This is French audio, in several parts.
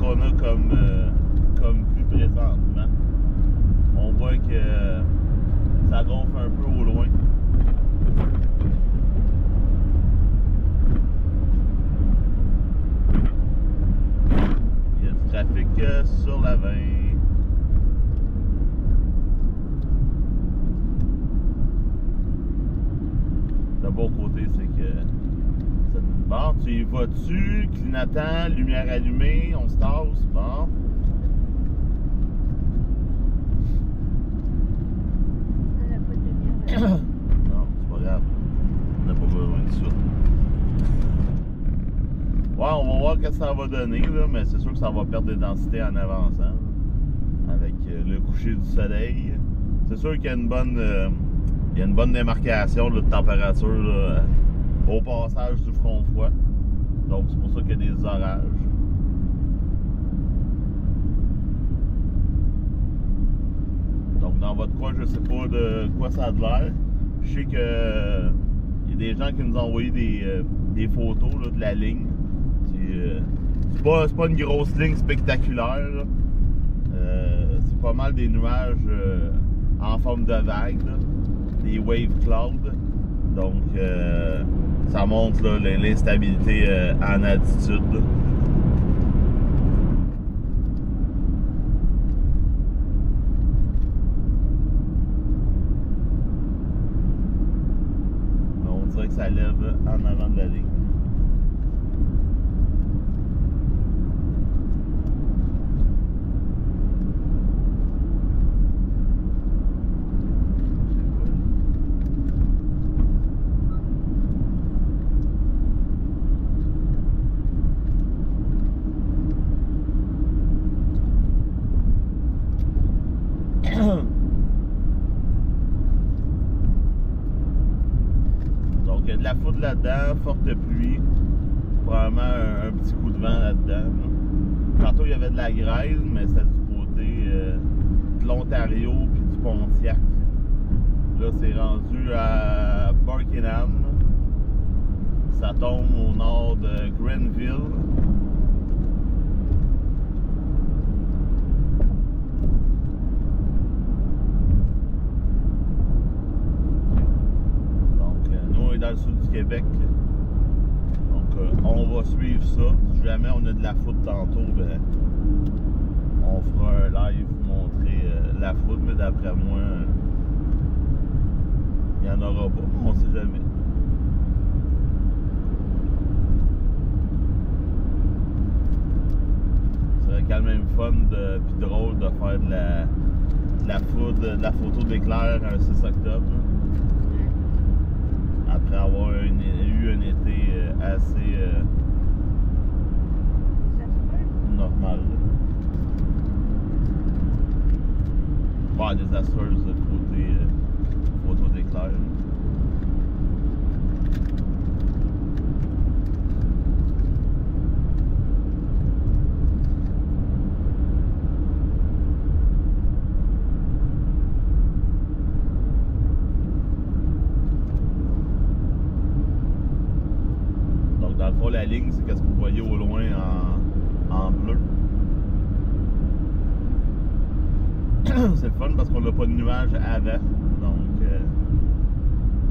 qu'on a comme vue présentement. On voit que ça gonfle un peu au loin. Il y a du trafic sur la 20. Le bon côté, c'est que bon, tu y vas-tu, clignotant, lumière allumée, on se tasse, bon. Non, c'est pas grave. On n'a pas besoin de ça. Ouais, on va voir ce que ça va donner, là, mais c'est sûr que ça va perdre de densité en avançant. Avec le coucher du soleil. C'est sûr qu'il y a une bonne démarcation là, de température là, au passage du front froid. Donc c'est pour ça qu'il y a des orages. Donc dans votre coin, je sais pas de quoi ça a de l'air. Je sais que il y a des gens qui nous ont envoyé des photos là, de la ligne. C'est pas une grosse ligne spectaculaire. C'est pas mal des nuages en forme de vagues, là, des wave clouds. Donc ça montre l'instabilité en altitude. On dirait que ça lève en avant de la ligne. Donc il y a de la foudre là-dedans, forte pluie, probablement un petit coup de vent là-dedans. Tantôt il y avait de la grêle, mais c'est du côté de l'Ontario puis du Pontiac. Là c'est rendu à Burkingham. Ça tombe au nord de Grenville. Dans le sud du Québec. Donc on va suivre ça. Si jamais on a de la foudre tantôt, ben, on fera un live pour montrer la foudre, mais d'après moi, il n'y en aura pas. On sait jamais. Ce serait quand même fun puis drôle de faire de la foudre, de la photo d'éclair un 6 octobre. Après avoir eu un été assez normal. Pas désastreuse de côté photo d'éclair. La ligne, c'est ce que vous voyez au loin en bleu. C'est le fun parce qu'on n'a pas de nuages avant, donc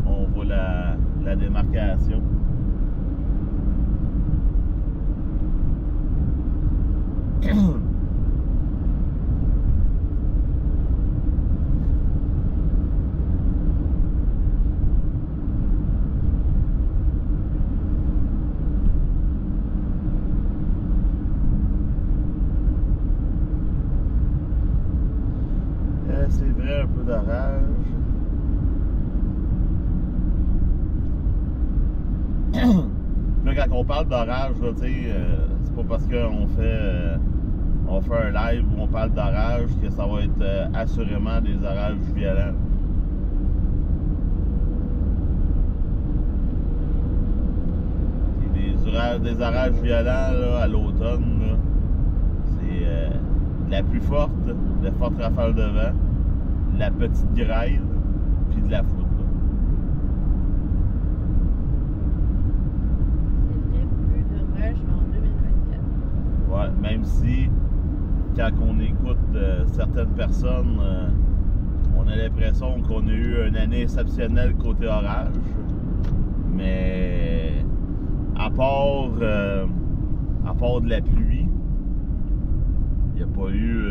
on voit la démarcation. C'est vrai, un peu d'orage. Là, quand on parle d'orage, c'est pas parce qu'on fait un live où on parle d'orage que ça va être assurément des orages violents. Et des orages violents là, à l'automne, c'est de la pluie forte, de fortes rafales de vent, de la petite grêle, puis de la foudre. C'est vrai, plus d'orage en 2024. Ouais, même si, quand on écoute certaines personnes, on a l'impression qu'on a eu une année exceptionnelle côté orage. Mais à part de la pluie, il n'y a pas eu...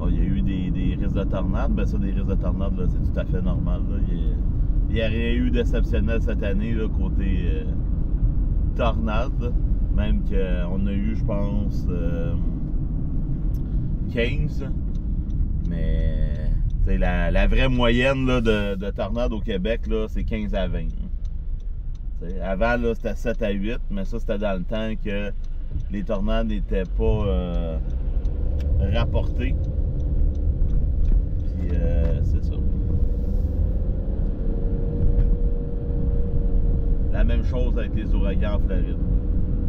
il y a eu des risques de tornades. Ben ça, des risques de tornades, là, c'est tout à fait normal. Là. Il n'y a rien eu d'exceptionnel cette année là, côté tornade. Même qu'on a eu, je pense, 15. Mais la vraie moyenne là, de tornades au Québec, c'est 15 à 20. T'sais, avant, c'était 7 à 8, mais ça, c'était dans le temps que les tornades n'étaient pas rapportées. Puis, c'est ça. La même chose avec les ouragans en Floride.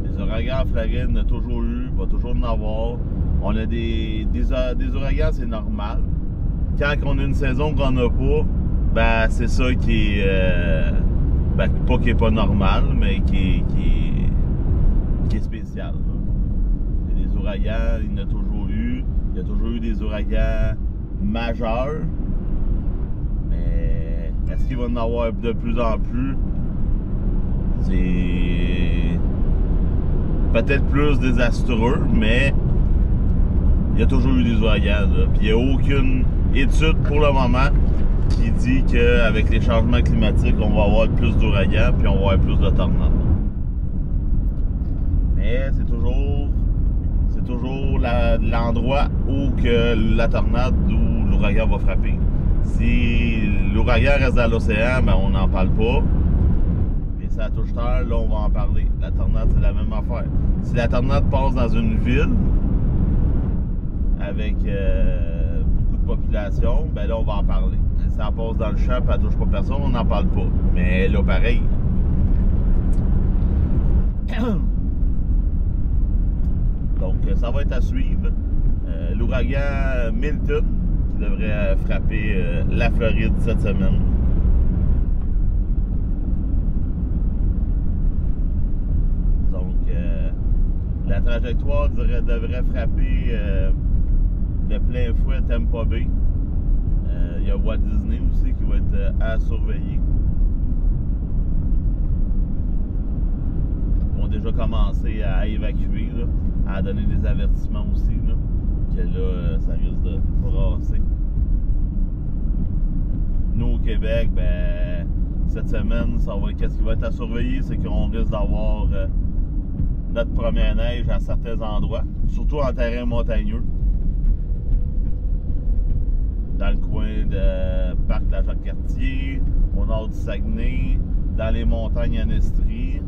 Les ouragans en Floride, on a toujours eu, va toujours en avoir. On a des ouragans, c'est normal. Quand on a une saison qu'on n'a pas, ben c'est ça qui est... ben, pas qui est pas normal, mais qui est spécial. Là. Les ouragans, il y en a toujours eu. Il y a toujours eu des ouragans majeurs. Mais est-ce qu'il va en avoir de plus en plus? C'est peut-être plus désastreux, mais il y a toujours eu des ouragans. Là. Puis il n'y a aucune étude pour le moment qui dit qu'avec les changements climatiques, on va avoir plus d'ouragans puis on va avoir plus de tornades. Mais c'est toujours l'endroit où que la tornade ou l'ouragan va frapper. Si l'ouragan reste dans l'océan, ben on n'en parle pas. Mais si ça touche terre, là on va en parler. La tornade, c'est la même affaire. Si la tornade passe dans une ville avec beaucoup de population, ben là on va en parler. Si ça passe dans le champ et elle touche pas personne, on n'en parle pas. Mais là, pareil. Donc, ça va être à suivre. L'ouragan Milton, qui devrait frapper la Floride cette semaine. Donc, la trajectoire devrait frapper de plein fouet Tampa Bay. Il y a Walt Disney aussi qui va être à surveiller. Ils ont déjà commencé à évacuer, là, à donner des avertissements aussi, là, que là, ça risque de brasser. Nous, au Québec, ben, cette semaine, qu'est-ce qui va être à surveiller? C'est qu'on risque d'avoir notre première neige à certains endroits, surtout en terrain montagneux. Dans le coin de Parc la Jacques-Cartier, au nord du Saguenay, dans les montagnes en Estrie.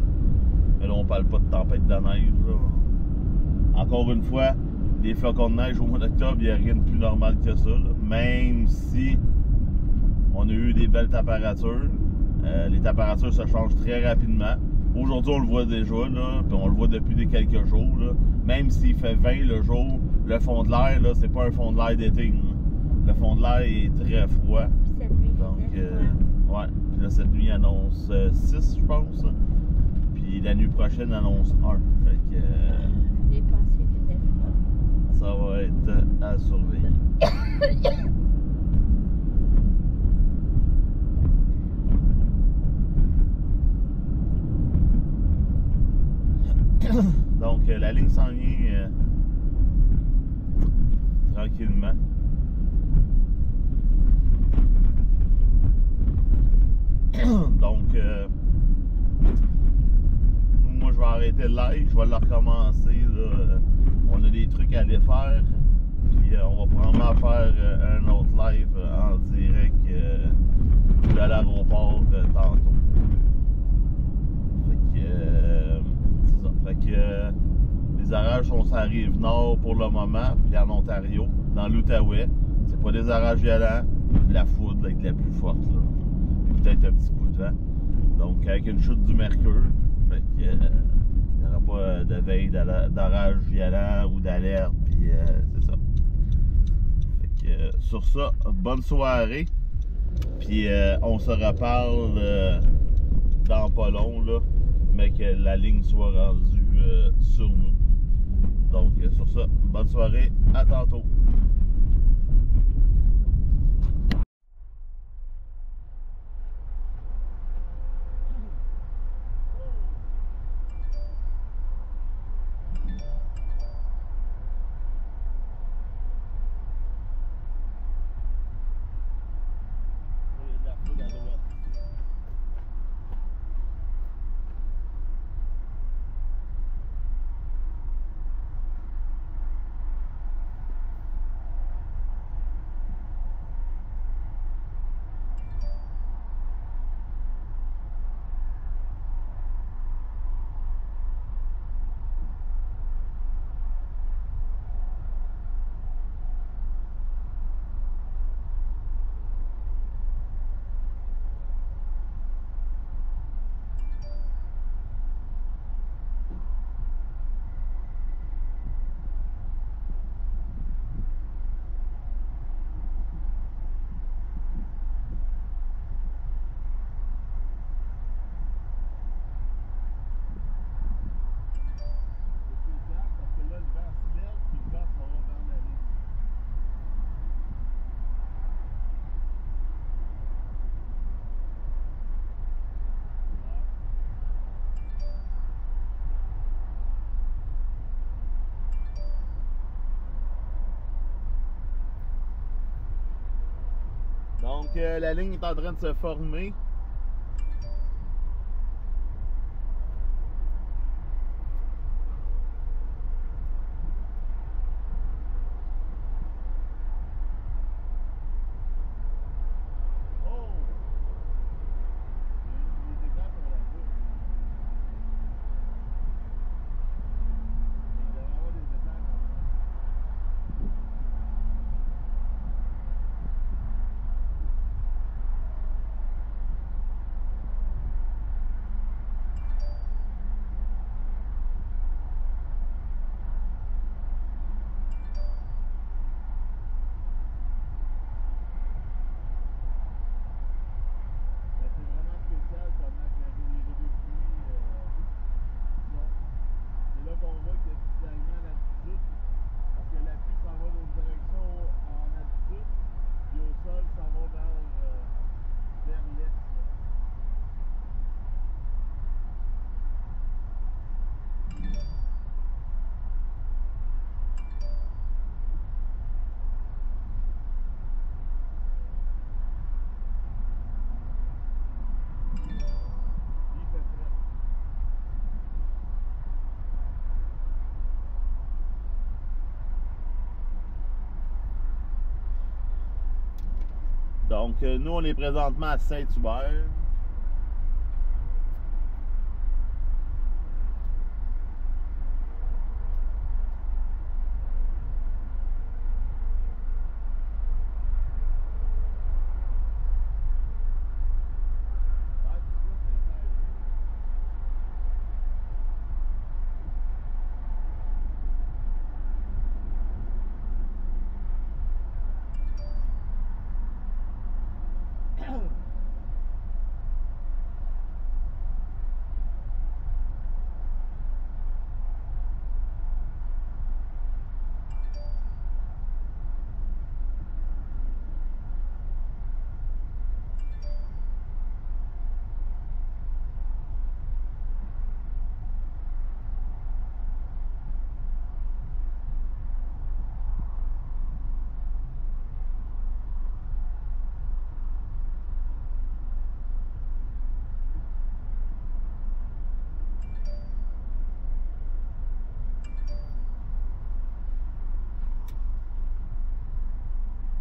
Mais là, on parle pas de tempête de neige. Là. Encore une fois, les flocons de neige au mois d'octobre, il n'y a rien de plus normal que ça. Là. Même si on a eu des belles températures, les températures se changent très rapidement. Aujourd'hui, on le voit déjà, là, puis on le voit depuis quelques jours. Là. Même s'il fait 20 le jour, le fond de l'air, c'est pas un fond de l'air d'été. Le fond de l'air est très froid. Cette nuit, donc, ouais. Puis là, cette nuit annonce 6, je pense. Puis la nuit prochaine annonce 1. Fait que. Les pensées faisaient froid. Ça va être à surveiller. Donc, la ligne s'en vient tranquillement. Donc, moi je vais arrêter le live, je vais le recommencer. Là. On a des trucs à aller faire, puis on va probablement faire un autre live en direct de l'aéroport tantôt. Fait que, c'est ça. Fait que les orages sont sur la rive nord pour le moment, puis en Ontario, dans l'Outaouais. C'est pas des orages violents, de la foudre avec la plus forte. Là. Peut-être un petit coup de vent. Donc, avec une chute du mercure, fait que, il n'y aura pas de veille d'orage violent ou d'alerte, puis c'est ça. Fait que, sur ça, bonne soirée, puis on se reparle dans pas long, là, mais que la ligne soit rendue sur nous. que sur ça, bonne soirée, à tantôt. Donc, la ligne est en train de se former. Donc, nous, on est présentement à Saint-Hubert.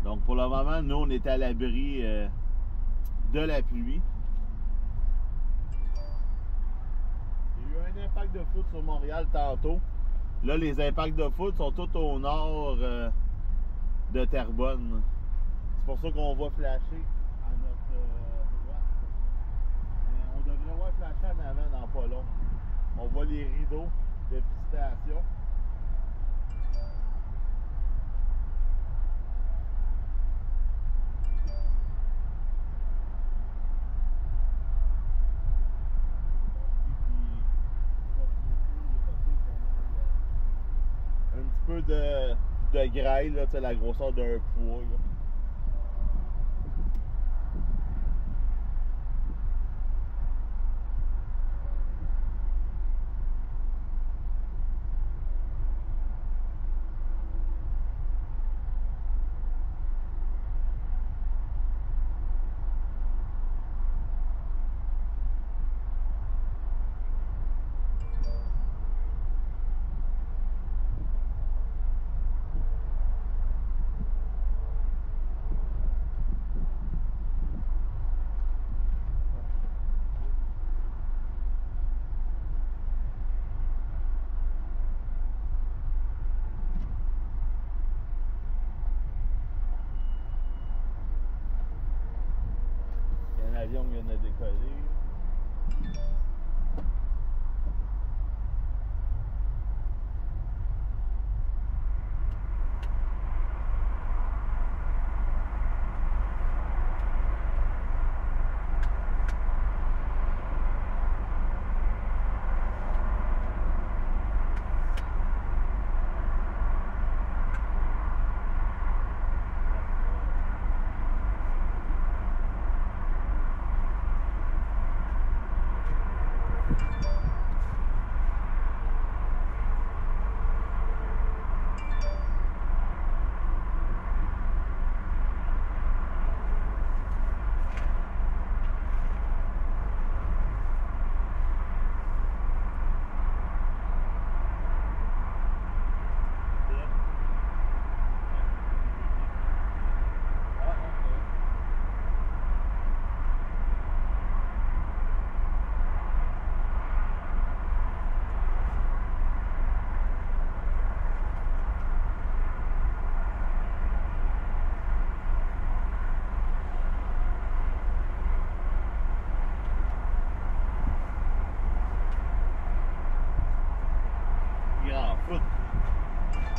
Donc, pour le moment, nous, on est à l'abri de la pluie. Il y a eu un impact de foudre sur Montréal tantôt. Là, les impacts de foudre sont tout au nord de Terrebonne. C'est pour ça qu'on va flasher à notre droite. On devrait voir flasher en avant dans pas long. On voit les rideaux de pistation. Un petit peu de graille, là, la grosseur d'un poids. Là. L'avion vient de décoller.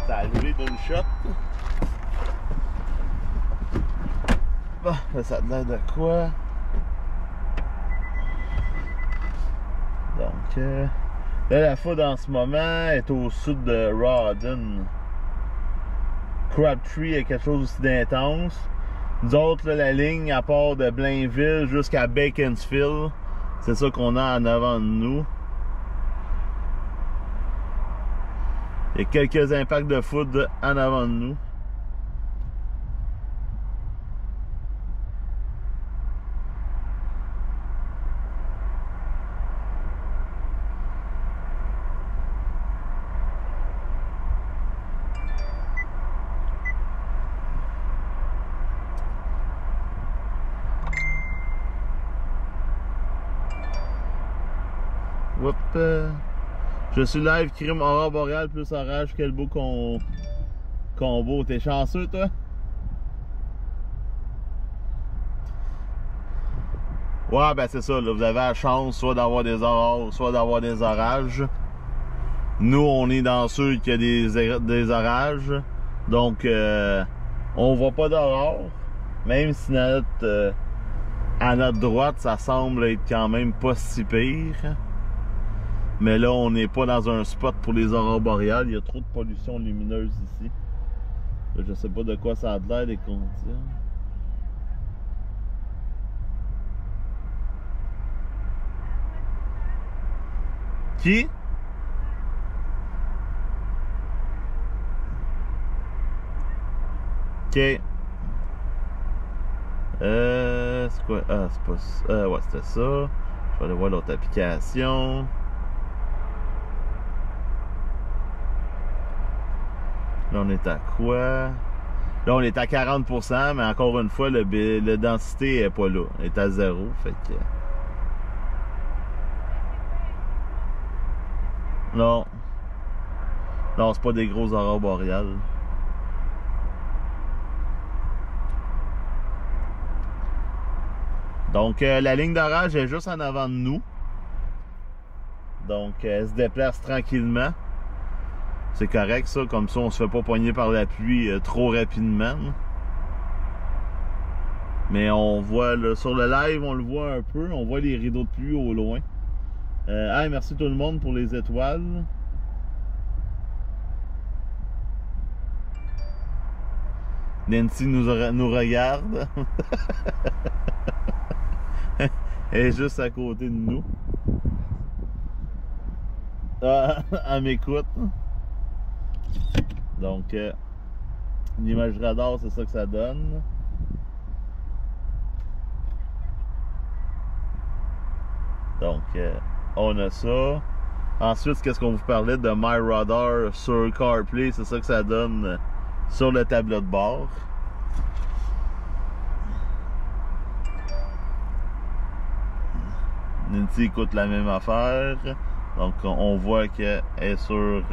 Ça a levé d'une shot. Bon, là, ça a l'air de quoi? Donc, là, la foudre en ce moment est au sud de Rawdon. Crabtree est quelque chose aussi d'intense. Nous autres, là, la ligne, à part de Blainville jusqu'à Beaconsfield, c'est ça qu'on a en avant de nous. Il y a quelques impacts de foudre en avant de nous. Whoop. Je suis live, crime aurore boréale plus orage, quel beau combo. T'es chanceux, toi? Ouais, ben c'est ça, là, vous avez la chance soit d'avoir des aurores, soit d'avoir des orages. Nous, on est dans ceux qui a des orages. Donc, on voit pas d'aurore. Même si à notre droite, ça semble être quand même pas si pire. Mais là, on n'est pas dans un spot pour les aurores boréales. Il y a trop de pollution lumineuse ici. Là, je sais pas de quoi ça a l'air, les conditions. Qui? Ok. C'est quoi? Ah, c'est pas ça. Ouais, c'était ça. Je vais aller voir l'autre application. Là, on est à quoi? Là, on est à 40%, mais encore une fois, la densité est pas là. Elle est à 0, fait que... Non. Non, c'est pas des gros aurores boréales. Donc, la ligne d'orage est juste en avant de nous. Donc, elle se déplace tranquillement. C'est correct, ça. Comme ça, on se fait pas poigner par la pluie trop rapidement. Mais on voit, là, sur le live, on le voit un peu. On voit les rideaux de pluie au loin. Hey, merci tout le monde pour les étoiles. Nancy nous regarde. Elle est juste à côté de nous. Ah, elle m'écoute. Donc, une image radar, c'est ça que ça donne. Donc, on a ça. Ensuite, qu'est-ce qu'on vous parlait de My Radar sur CarPlay, c'est ça que ça donne sur le tableau de bord. Nancy écoute la même affaire. Donc, on voit qu'elle est sur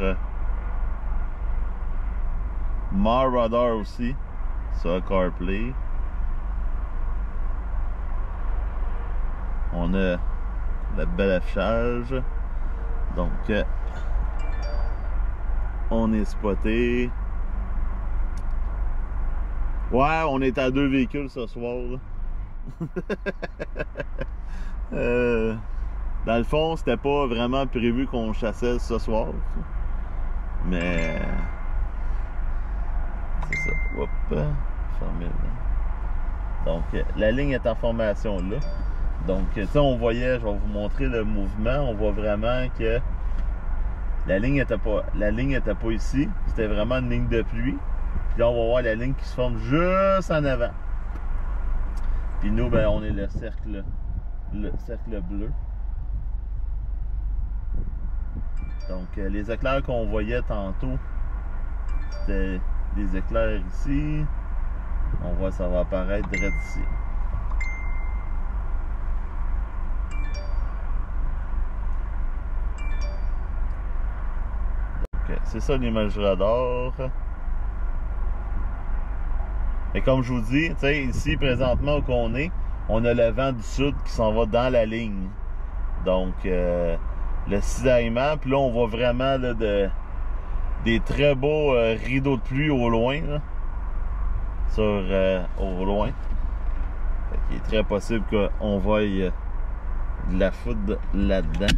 My Radar aussi, sur CarPlay. On a le bel affichage. Donc, on est spoté. Ouais, on est à 2 véhicules ce soir. Dans le fond, c'était pas vraiment prévu qu'on chassait ce soir. Mais c'est ça. Hop, fermé là. Donc, la ligne est en formation là. Donc, ça, on voyait, je vais vous montrer le mouvement. On voit vraiment que la ligne était pas ici. C'était vraiment une ligne de pluie. Puis là, on va voir la ligne qui se forme juste en avant. Puis nous, ben, on est le cercle bleu. Donc, les éclairs qu'on voyait tantôt, c'était des éclairs ici. On voit ça va apparaître direct ici. Donc, c'est ça l'image radar. Et comme je vous dis, tu sais, ici, présentement où on est, on a le vent du sud qui s'en va dans la ligne. Donc, le cisaillement, puis là, on voit vraiment là, des très beaux rideaux de pluie au loin. Là, au loin. Fait qu'il est très possible qu'on voie de la foudre là-dedans.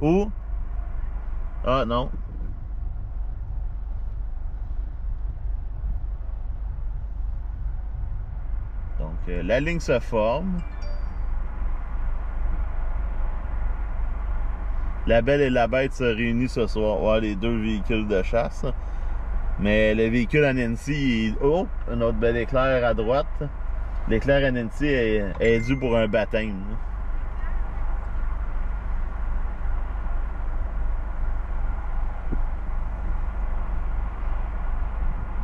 Où? Ah, non. Donc, la ligne se forme. La Belle et la Bête se réunissent ce soir. Ouais, les 2 véhicules de chasse. Mais le véhicule à Nancy, oh, un autre bel éclair à droite. L'éclair à Nancy est dû pour un baptême.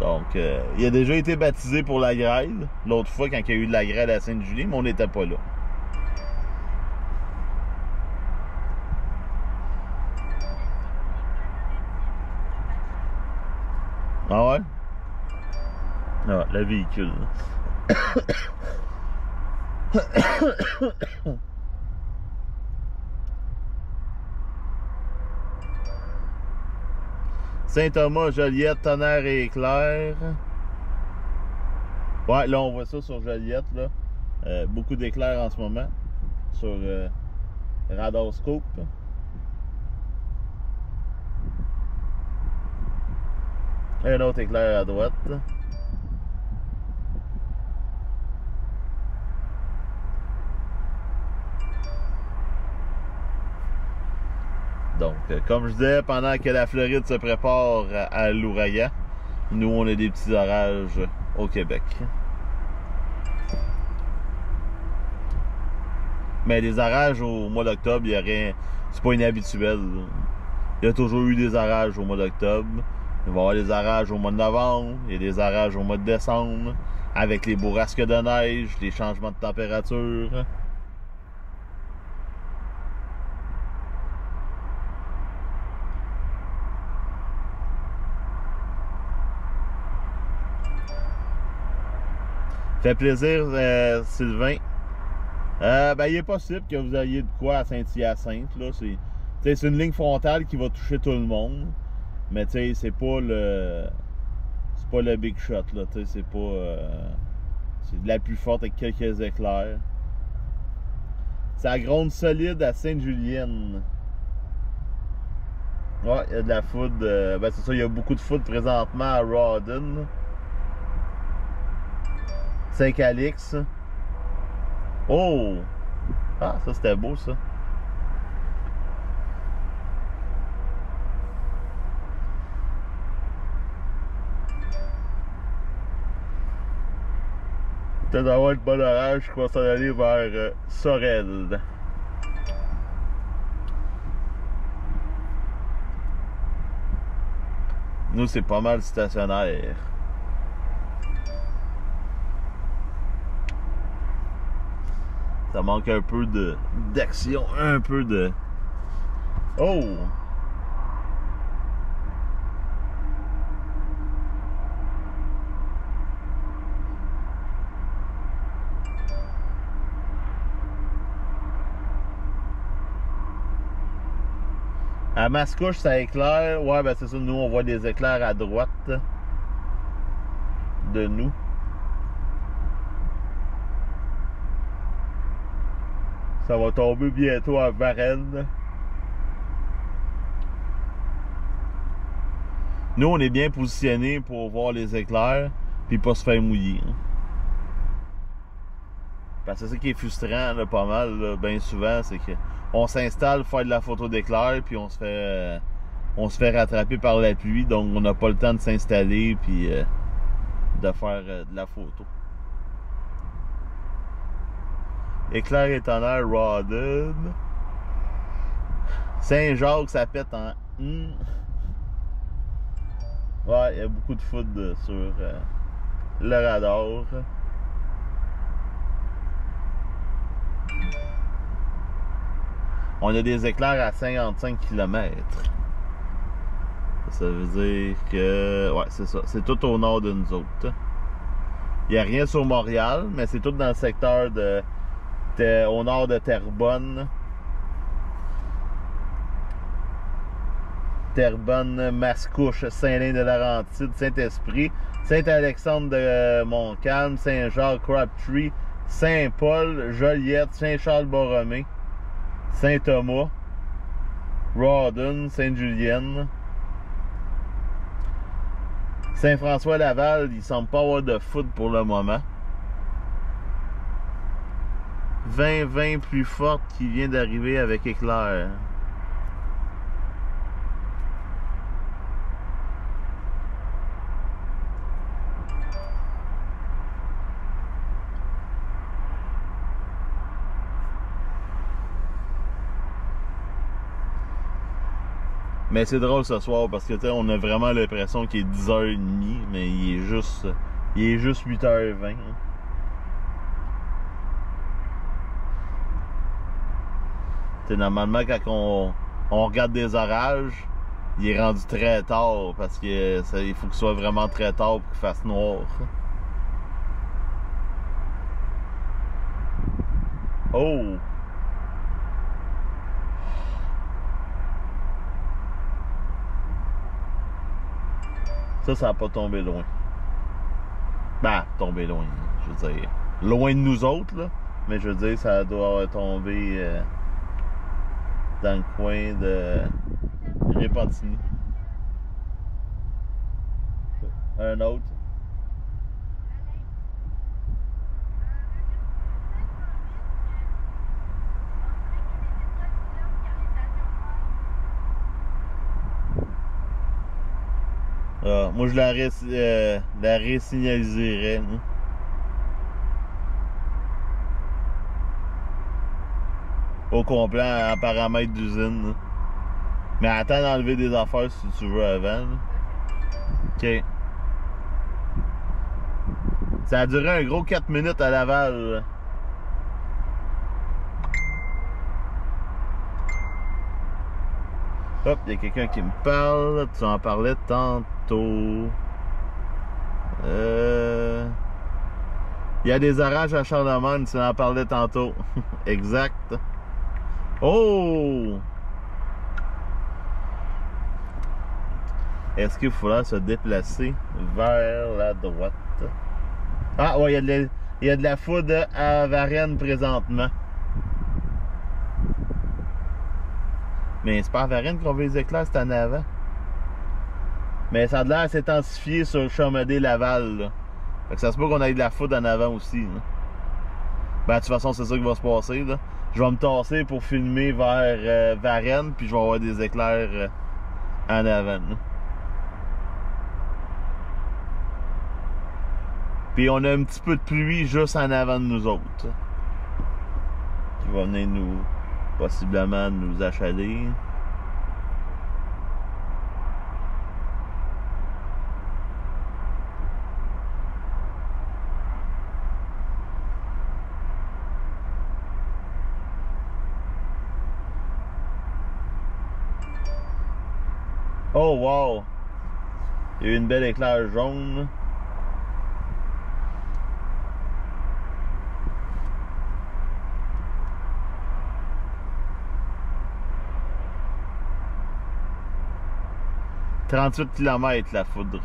Donc, il a déjà été baptisé pour la grêle, l'autre fois quand il y a eu de la grêle à Sainte-Julie, mais on n'était pas là. Ah ouais? Ah, le véhicule. Saint-Thomas, Joliette, Tonnerre et Éclair. Ouais, là on voit ça sur Joliette, là. Beaucoup d'éclairs en ce moment. Sur Radarscope. Un autre éclair à droite. Donc, comme je disais, pendant que la Floride se prépare à l'ouragan, nous, on a des petits orages au Québec. Mais les orages au mois d'octobre, il y a rien. C'est pas inhabituel. Il y a toujours eu des orages au mois d'octobre. Il va y avoir des orages au mois de novembre. Il y a des orages au mois de décembre. Avec les bourrasques de neige, les changements de température. Fait plaisir, Sylvain. Ben, il est possible que vous ayez de quoi à Saint-Hyacinthe. C'est une ligne frontale qui va toucher tout le monde. Mais tu sais, c'est pas le big shot. C'est pas. C'est de la plus forte avec quelques éclairs. Ça gronde solide à Sainte-Julienne. Ouais, il y a de la foudre. Ben c'est ça, il y a beaucoup de foudre présentement à Rawdon. Saint-Calix. Oh! Ah, ça c'était beau ça. Peut-être d'avoir le bon orage, je vais s'en aller vers Sorel. Nous, c'est pas mal stationnaire. Ça manque un peu d'action, un peu de... Oh! À Mascouche, ça éclaire. Ouais, ben c'est ça, nous, on voit des éclairs à droite de nous. Ça va tomber bientôt à Varennes. Nous, on est bien positionnés pour voir les éclairs puis pas se faire mouiller. Parce que c'est ça qui est frustrant, là, pas mal, là, bien souvent, c'est que on s'installe pour faire de la photo d'éclair puis on se fait rattraper par la pluie, donc on n'a pas le temps de s'installer puis de faire de la photo. Éclair et tonnerre, Rawdon. Saint-Jacques, ça pète en... Ouais, il y a beaucoup de foudre sur le radar. On a des éclairs à 55 km. Ça veut dire que... Ouais, c'est ça. C'est tout au nord de nous autres. Il n'y a rien sur Montréal, mais c'est tout dans le secteur au nord de Terrebonne. Terrebonne, Mascouche, Saint-Lin-de-Laurentide, Saint-Esprit, Saint-Alexandre-de-Montcalm, Saint-Jacques-Crabtree, Saint-Paul, Joliette, Saint-Charles-Borromée, Saint-Thomas, Rawdon, Sainte-Julienne, Saint-François-Laval, il semble pas avoir de foudre pour le moment. 20 plus forte qui vient d'arriver avec éclair. Mais c'est drôle ce soir parce que on a vraiment l'impression qu'il est 10h30, mais il est juste 8h20. Normalement, quand on regarde des orages, il est rendu très tard parce que il faut que ce soit vraiment très tard pour qu'il fasse noir. Oh! Ça n'a pas tombé loin. Ben, tombé loin, je veux dire. Loin de nous autres, là. Mais je veux dire, ça doit tomber dans le coin de Repentigny. Un autre. Moi, je la resignaliserais. Au complet en paramètre d'usine. Mais attends d'enlever des affaires si tu veux avant. Là. OK. Ça a duré un gros 4 minutes à Laval. Là. Hop, il y a quelqu'un qui me parle. Tu en parlais tantôt. Il y a des orages à Charlemagne, tu en parlais tantôt. Exact. Oh! Est-ce qu'il faudra se déplacer vers la droite? Ah, ouais, il y a de la foudre à Varennes présentement. Mais c'est pas à Varennes qu'on veut les éclairs, c'est en avant. Mais ça a l'air s'intensifier sur Chaumedé-Laval, là. Fait que ça se peut qu'on ait de la foudre en avant aussi, là. Ben, de toute façon, c'est ça qui va se passer, là. Je vais me tasser pour filmer vers Varennes, puis je vais avoir des éclairs en avant, là. Puis on a un petit peu de pluie juste en avant de nous autres. Qui va venir nous, possiblement, nous achaler. Oh wow! Il y a eu une belle éclair jaune. « 38 km la foudre. »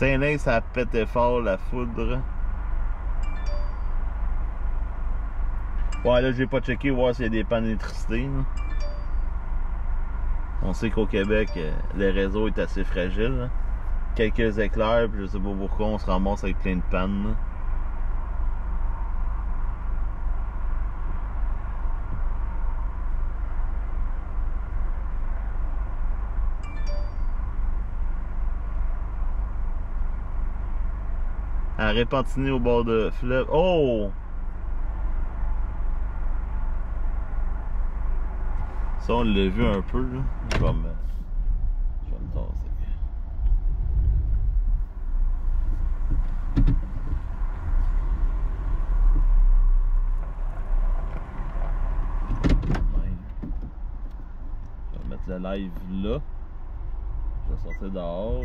Saint-Lin, ça a pété fort la foudre. Ouais, là, j'ai pas checké voir s'il y a des pannes d'électricité. On sait qu'au Québec, le réseau est assez fragile. Là. Quelques éclairs, puis je sais pas pourquoi on se ramasse avec plein de pannes. Là. À Repentigny au bord de fleuve. Oh! Ça, on l'a vu un peu, là. Je vais me tasser. Je vais mettre le live là. Je vais sortir dehors.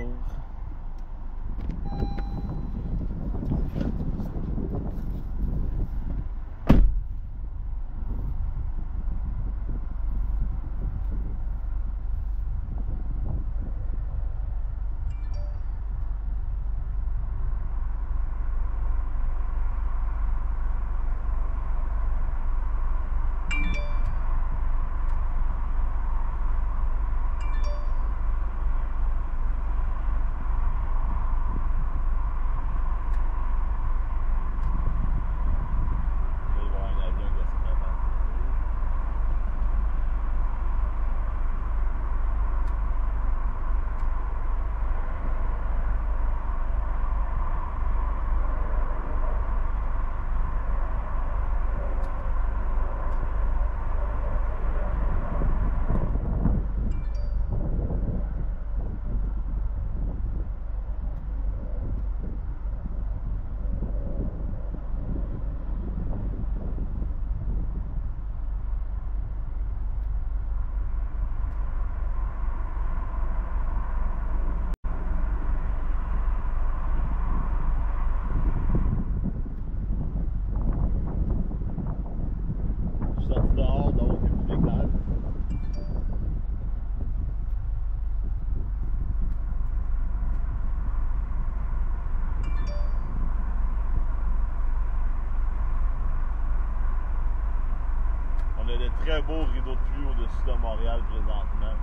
Très beau rideau de pluie au-dessus de Montréal présentement.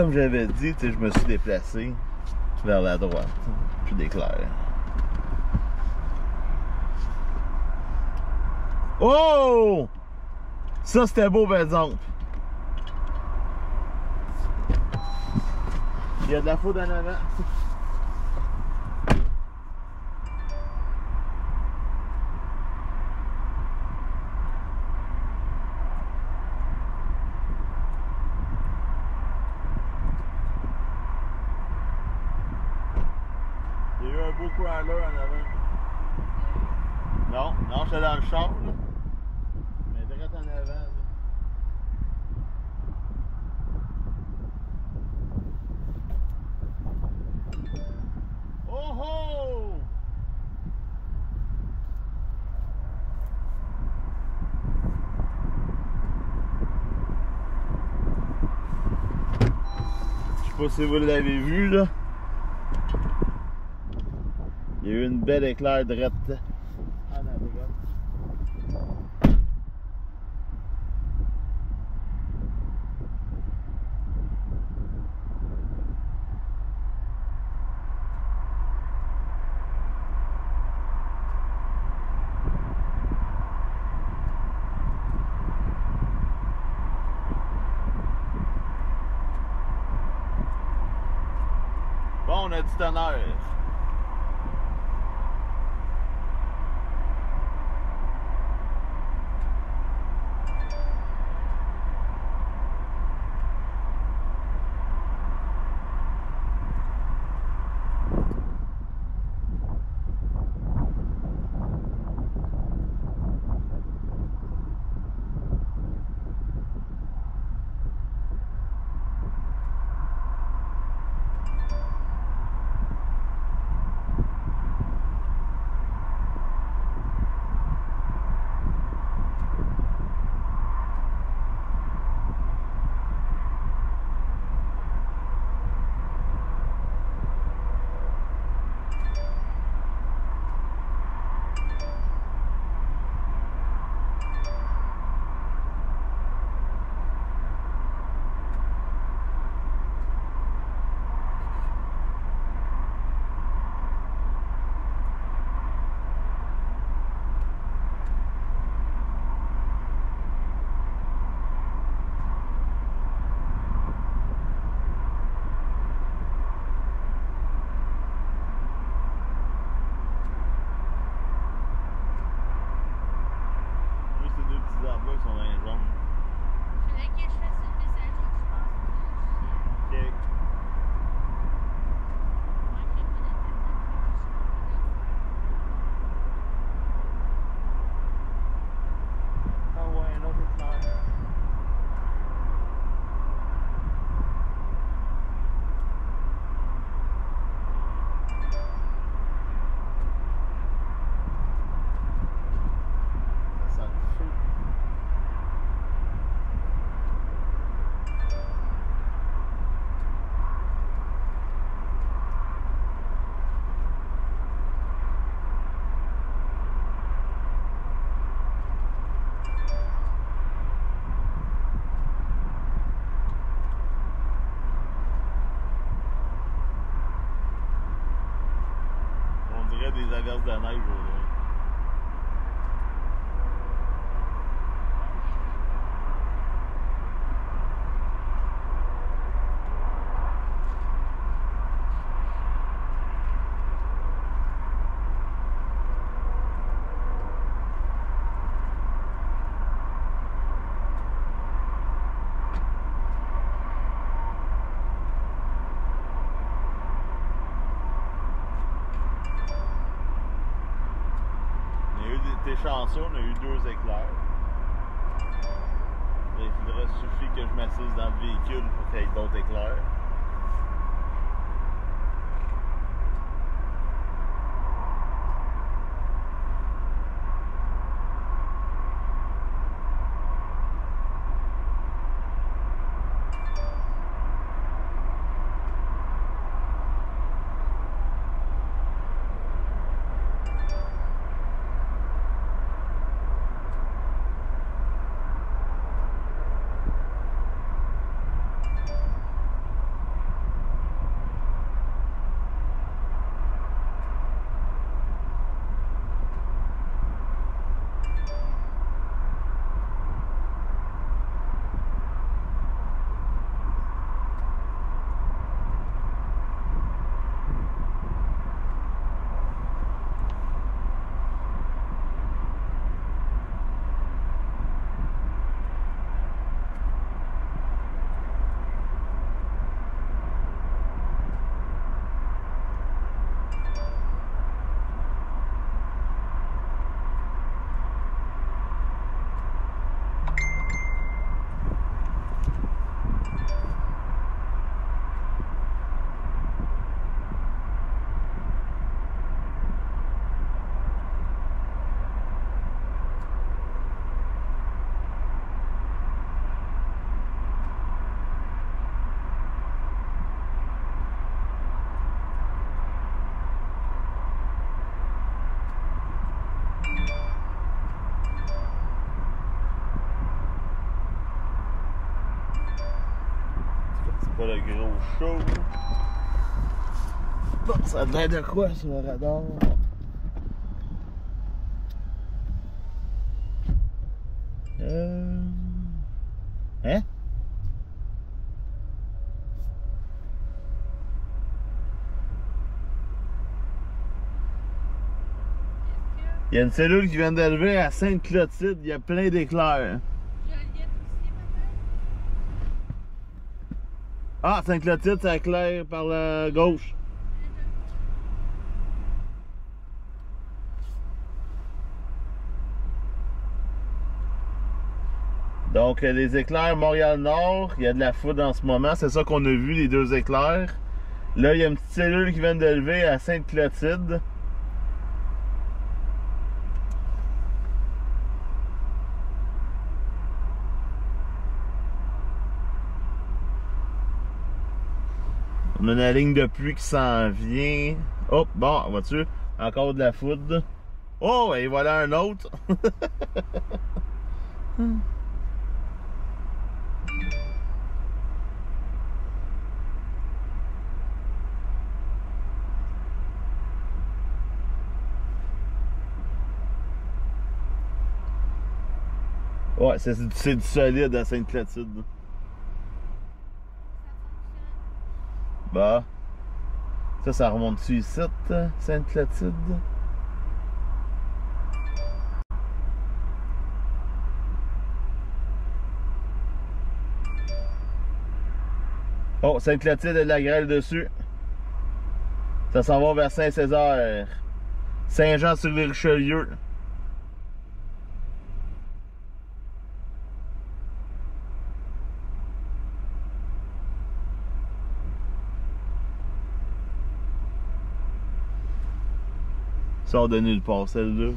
comme j'avais dit, je me suis déplacé vers la droite. Plus d'éclair. Oh! Ça, c'était beau, par exemple. Il y a de la faute en avant. Il y a eu un beau crawler en avant. Non, non, j'étais dans le char, là. Mais direct en avant, là. Oh oh! Je sais pas si vous l'avez vu, là. Il y a eu une belle éclair direct en avant. Bon, on a du tonnerre. Des averses de neige au loin. T'es chanceux, on a eu 2 éclairs. Il suffit que je m'assise dans le véhicule pour qu'il y ait d'autres éclairs. pas le gros show. Bon, ça a l'air de quoi sur le radar? Hein? Il y a une cellule qui vient d'élever à Sainte-Clotilde, il y a plein d'éclairs. Ah, Sainte-Clotilde, ça éclaire par la gauche. Donc, les éclairs Montréal-Nord, il y a de la foudre en ce moment. C'est ça qu'on a vu, les deux éclairs. Là, il y a une petite cellule qui vient d'élever à Sainte-Clotilde. On a une ligne de pluie qui s'en vient. Oh, bon, vois-tu? Encore de la foudre. Oh, et voilà un autre. Ouais, c'est du solide à Sainte-Clotilde. Bah, ça remonte-tu ici, Sainte-Clotilde? Oh, Sainte-Clotilde a de la grêle dessus. Ça s'en va vers Saint-Césaire. Saint-Jean-sur-les-Richelieu. Sort de nulle part, celle-là.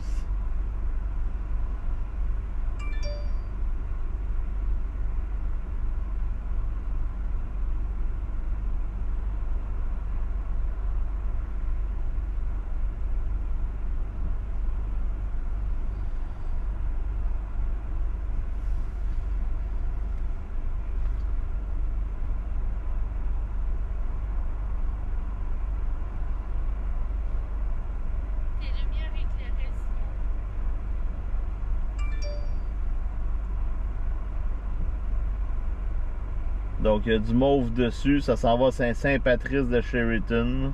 Donc, il y a du mauve dessus. Ça s'en va à Saint-Patrice de Sheraton.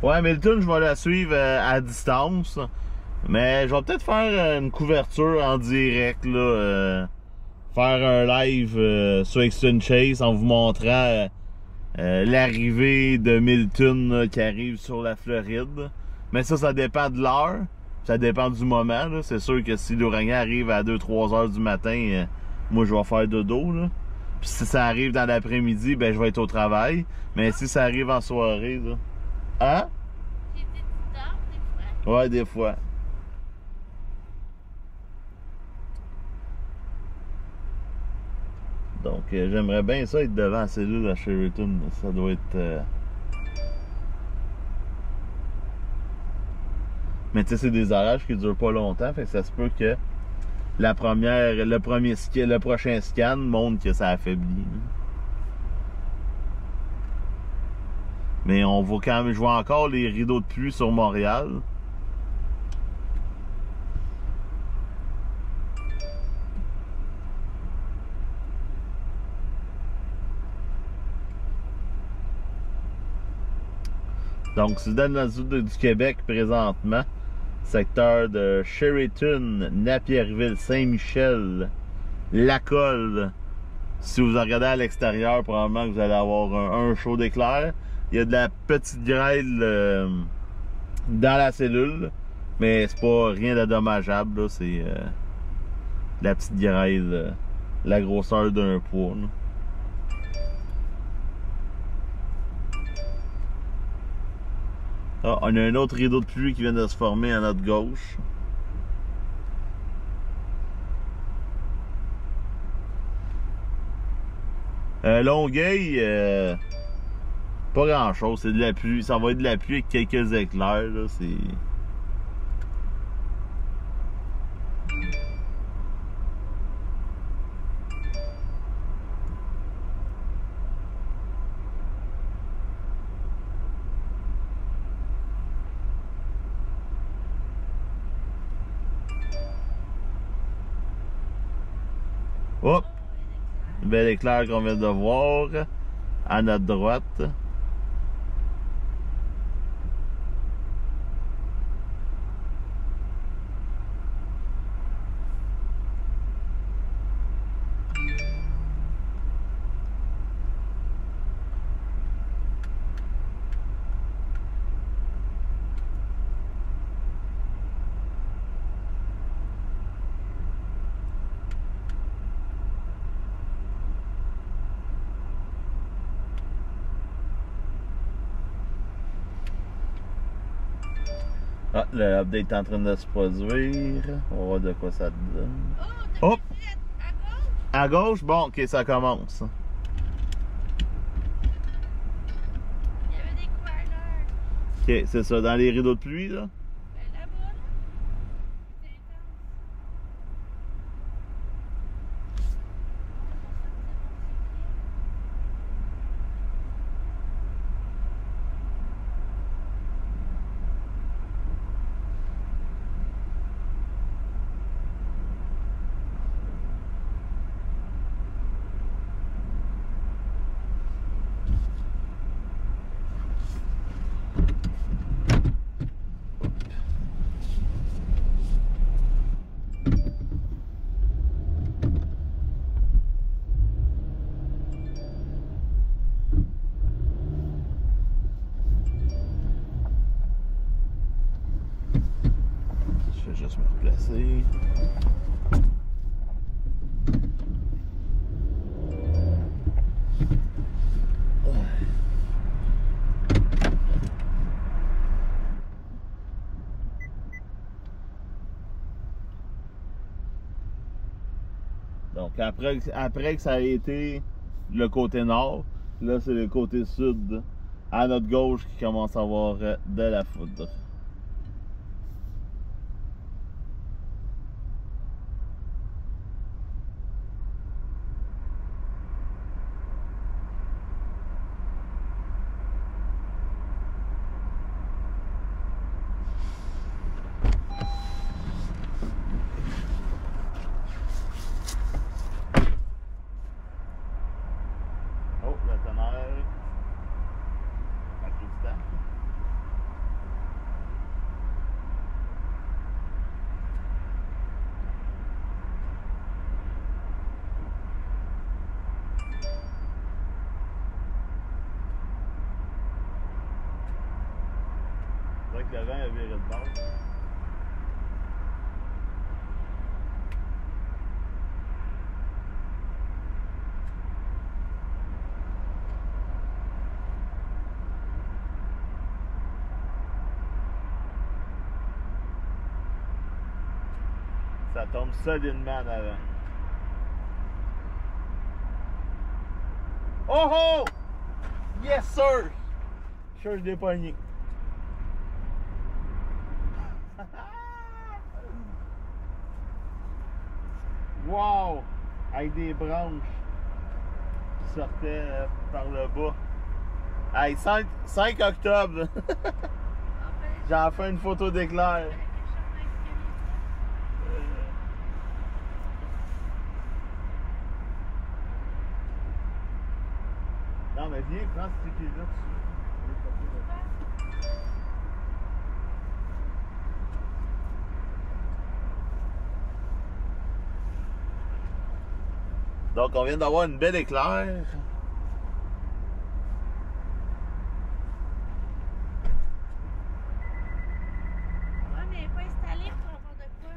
Ouais, Milton, je vais la suivre à distance. Mais je vais peut-être faire une couverture en direct, là. Faire un live sur Exton Chase en vous montrant l'arrivée de Milton là, qui arrive sur la Floride. Mais ça dépend de l'heure. Ça dépend du moment. C'est sûr que si l'ouragan arrive à 2-3 heures du matin, moi je vais faire dodo. Là. Puis si ça arrive dans l'après-midi, ben je vais être au travail. Mais si ça arrive en soirée, là. Hein? Ouais, des fois. Donc j'aimerais bien ça être devant la cellule à Sheraton. Ça doit être... Mais tu sais, c'est des orages qui durent pas longtemps, fait que ça se peut que le prochain scan montre que ça affaiblit. Mais on voit quand même, je vois encore les rideaux de pluie sur Montréal. Donc, c'est dans le sud du Québec présentement. Secteur de Sheraton, Napierville, Saint-Michel, Lacolle. Si vous regardez à l'extérieur, probablement que vous allez avoir un chaud d'éclair. Il y a de la petite grêle dans la cellule, mais c'est pas rien de dommageable. C'est la petite grêle, la grosseur d'un poids. Là. Ah, on a un autre rideau de pluie qui vient de se former à notre gauche. Longueuil, pas grand chose, c'est de la pluie. Ça va être de la pluie avec quelques éclairs. Là, Bel éclair qu'on vient de voir à notre droite. Ah, le update est en train de se produire. On va voir de quoi ça donne. Oh, Oh! à gauche. À gauche? Bon, ok, ça commence. Il y avait des couleurs. Ok, c'est ça, dans les rideaux de pluie, là. Ben là-bas, là. C'est intense. Je vais juste me replacer. Donc après que ça a été le côté nord, là c'est le côté sud, à notre gauche, qui commence à avoir de la foudre. Oh, le tonnerre. Ça a pris du temps. C'est vrai que le vent a viré de bord. Ça tombe solidement en avant. Oh oh! Yes sir! Je suis sûr que je l'ai pogné. Wow! Avec des branches qui sortaient par le bas. Hey, 5 octobre! En fait, J'en fais une photo d'éclair. avec les chambres d'escalier. Non, mais viens, prends ce ticket-là. Donc, on vient d'avoir une belle éclair. Ouais, mais elle n'est pas installée pour avoir de quoi.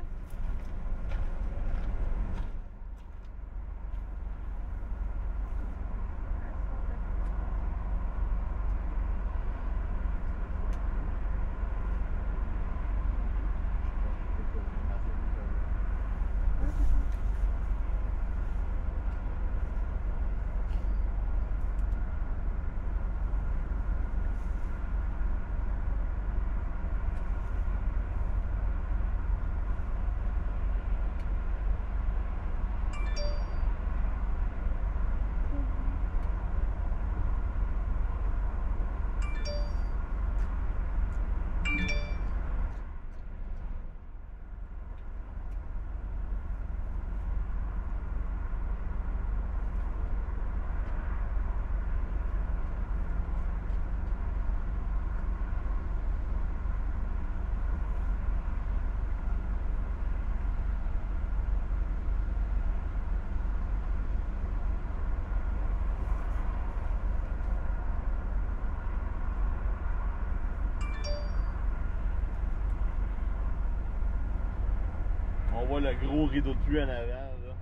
voit le gros rideau de pluie en avant. Là.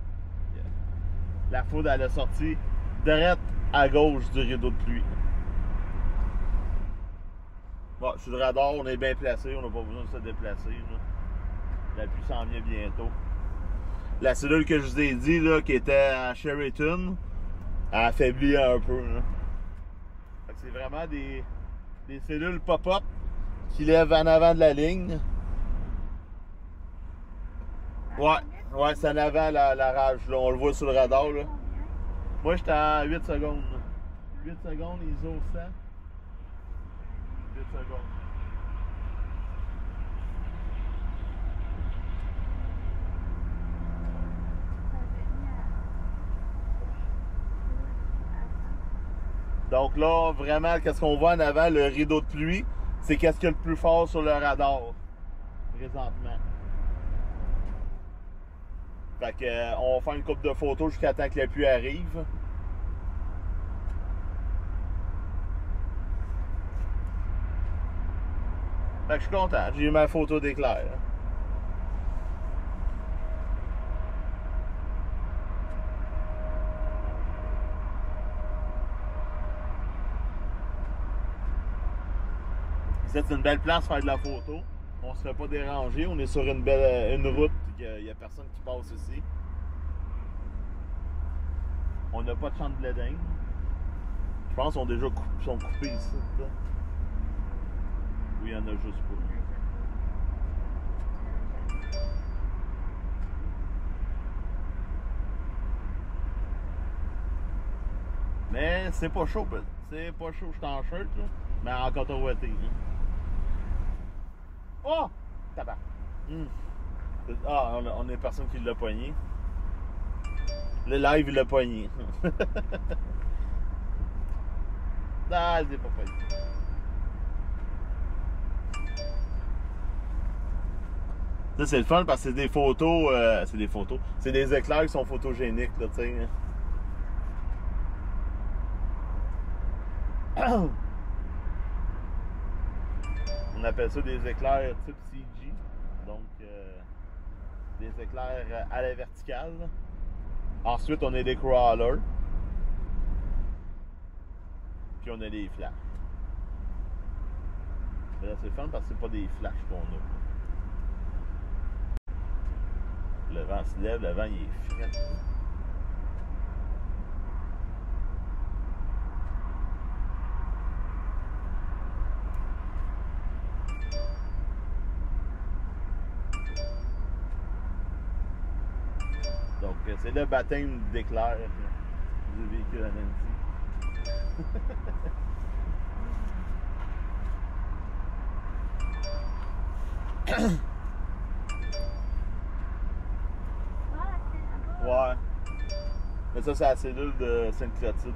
La foudre, elle a sorti direct à gauche du rideau de pluie. Bon, sur le radar, on est bien placé, on n'a pas besoin de se déplacer. Là. La pluie s'en vient bientôt. La cellule que je vous ai dit, là, qui était à Sheraton, a affaibli un peu. C'est vraiment des cellules pop-up qui lèvent en avant de la ligne. Ouais, c'est en avant la rage. Là. On le voit sur le radar. Là. Moi, j'étais à 8 secondes. 8 secondes, ISO 100. 8 secondes. Donc là, vraiment, qu'est-ce qu'on voit en avant, le rideau de pluie, c'est qu'est-ce qu'il y a le plus fort sur le radar, présentement. Fait que, on va faire une couple de photos jusqu'à temps que la pluie arrive. Fait que je suis content, j'ai eu ma photo d'éclair. C'est une belle place pour faire de la photo. On se fait pas déranger. On est sur une route. Il n'y a personne qui passe ici. On n'a pas de champ de blé d'Inde. Je pense qu'ils sont déjà coupés ici. Là. Oui, il y en a juste pas. Mais c'est pas chaud. C'est pas chaud. Je suis en shirt, là, mais en coton ouaté. Oh! Tabac! Ah, on est personne qui l'a pogné. Le live, il l'a pogné. Ah, il l'a pas pogné. Ça, c'est le fun parce que c'est des photos. C'est des photos. C'est des éclairs qui sont photogéniques, là, tu sais. On appelle ça des éclairs type CG. Donc, des éclairs à la verticale. Ensuite, on a des crawlers. Puis on a des flashs. Là, c'est fun parce que c'est pas des flashs qu'on a. Le vent se lève, le vent il est frais. Donc, c'est le baptême d'éclair du véhicule à Nancy. Ouais. Mais ça, c'est la cellule de Sainte-Clotilde.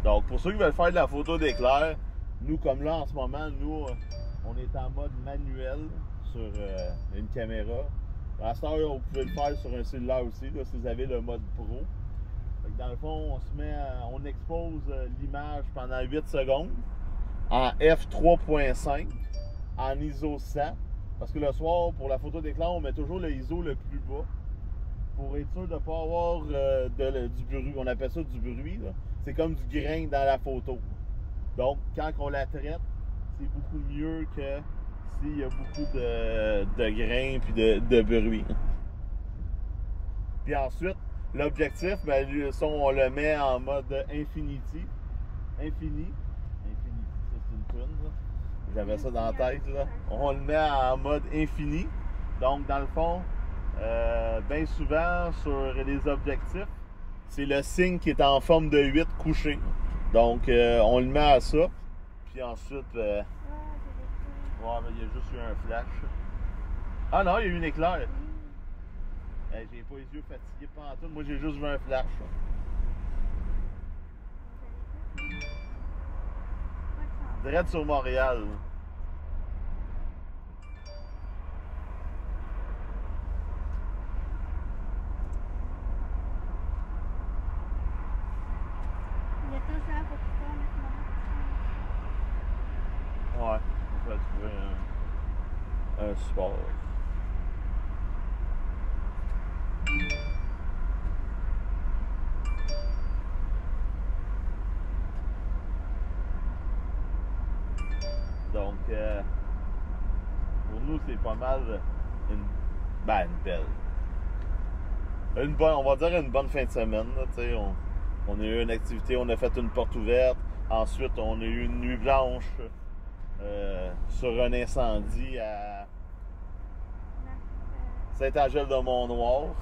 Donc, pour ceux qui veulent faire de la photo d'éclair, nous, comme là, en ce moment, nous, on est en mode manuel sur une caméra. À cette heure, vous pouvez le faire sur un cellulaire aussi, là, si vous avez le mode pro. Donc, dans le fond, on expose l'image pendant 8 secondes en f3.5 en ISO 100. Parce que le soir, pour la photo d'éclair, on met toujours le ISO le plus bas pour être sûr de ne pas avoir du bruit. On appelle ça du bruit. C'est comme du grain dans la photo. Donc, quand on la traite, c'est beaucoup mieux que s'il y a beaucoup de grains et de bruit. Puis ensuite, l'objectif, ben, on le met en mode Infinity. Infinity, ça c'est une toune. J'avais ça dans la tête. Là. On le met en mode infini. Donc, dans le fond, bien souvent sur les objectifs, c'est le signe qui est en forme de 8 couché. Donc, on le met à ça. Puis ensuite, ouais, mais il y a juste eu un flash. Ah non, il y a eu une éclair. J'ai pas les yeux fatigués pendant tout. Moi, j'ai juste vu un flash. Direct sur Montréal. Il a touché la un support. Donc, pour nous, c'est pas mal une belle. On va dire une bonne fin de semaine. Là, on a eu une activité, on a fait une porte ouverte. Ensuite, on a eu une nuit blanche sur un incendie à Saint-Angèle-de-Mont-Noir.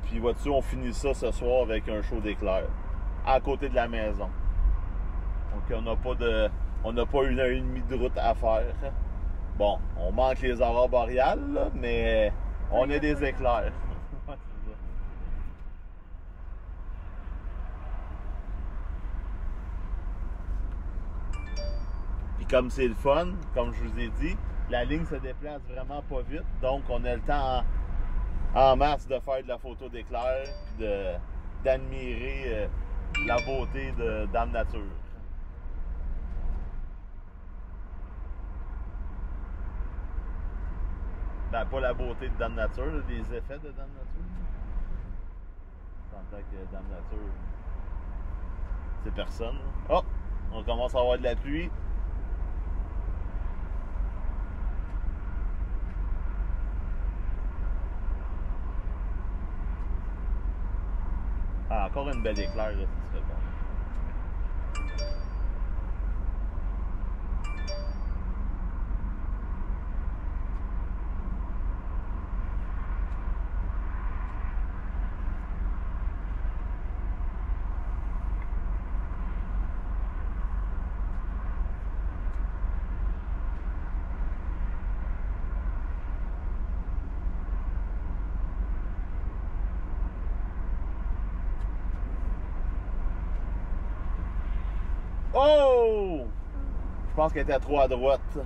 Puis, vois-tu, on finit ça ce soir avec un show d'éclairs à côté de la maison. Donc, on n'a pas 1h30 de route à faire. Bon, on manque les aurores boréales, là, mais on a des éclairs. Puis comme c'est le fun, comme je vous ai dit, la ligne se déplace vraiment pas vite. Donc, on a le temps en masse de faire de la photo d'éclair puis d'admirer la beauté de Dame Nature. Ben, pas la beauté de Dame Nature, là, les effets de Dame Nature. En tant que Dame Nature, c'est personne. Là. Oh! On commence à avoir de la pluie. Ah, encore une belle éclair, là, ça serait bon. Oh! Je pense qu'elle était trop à droite.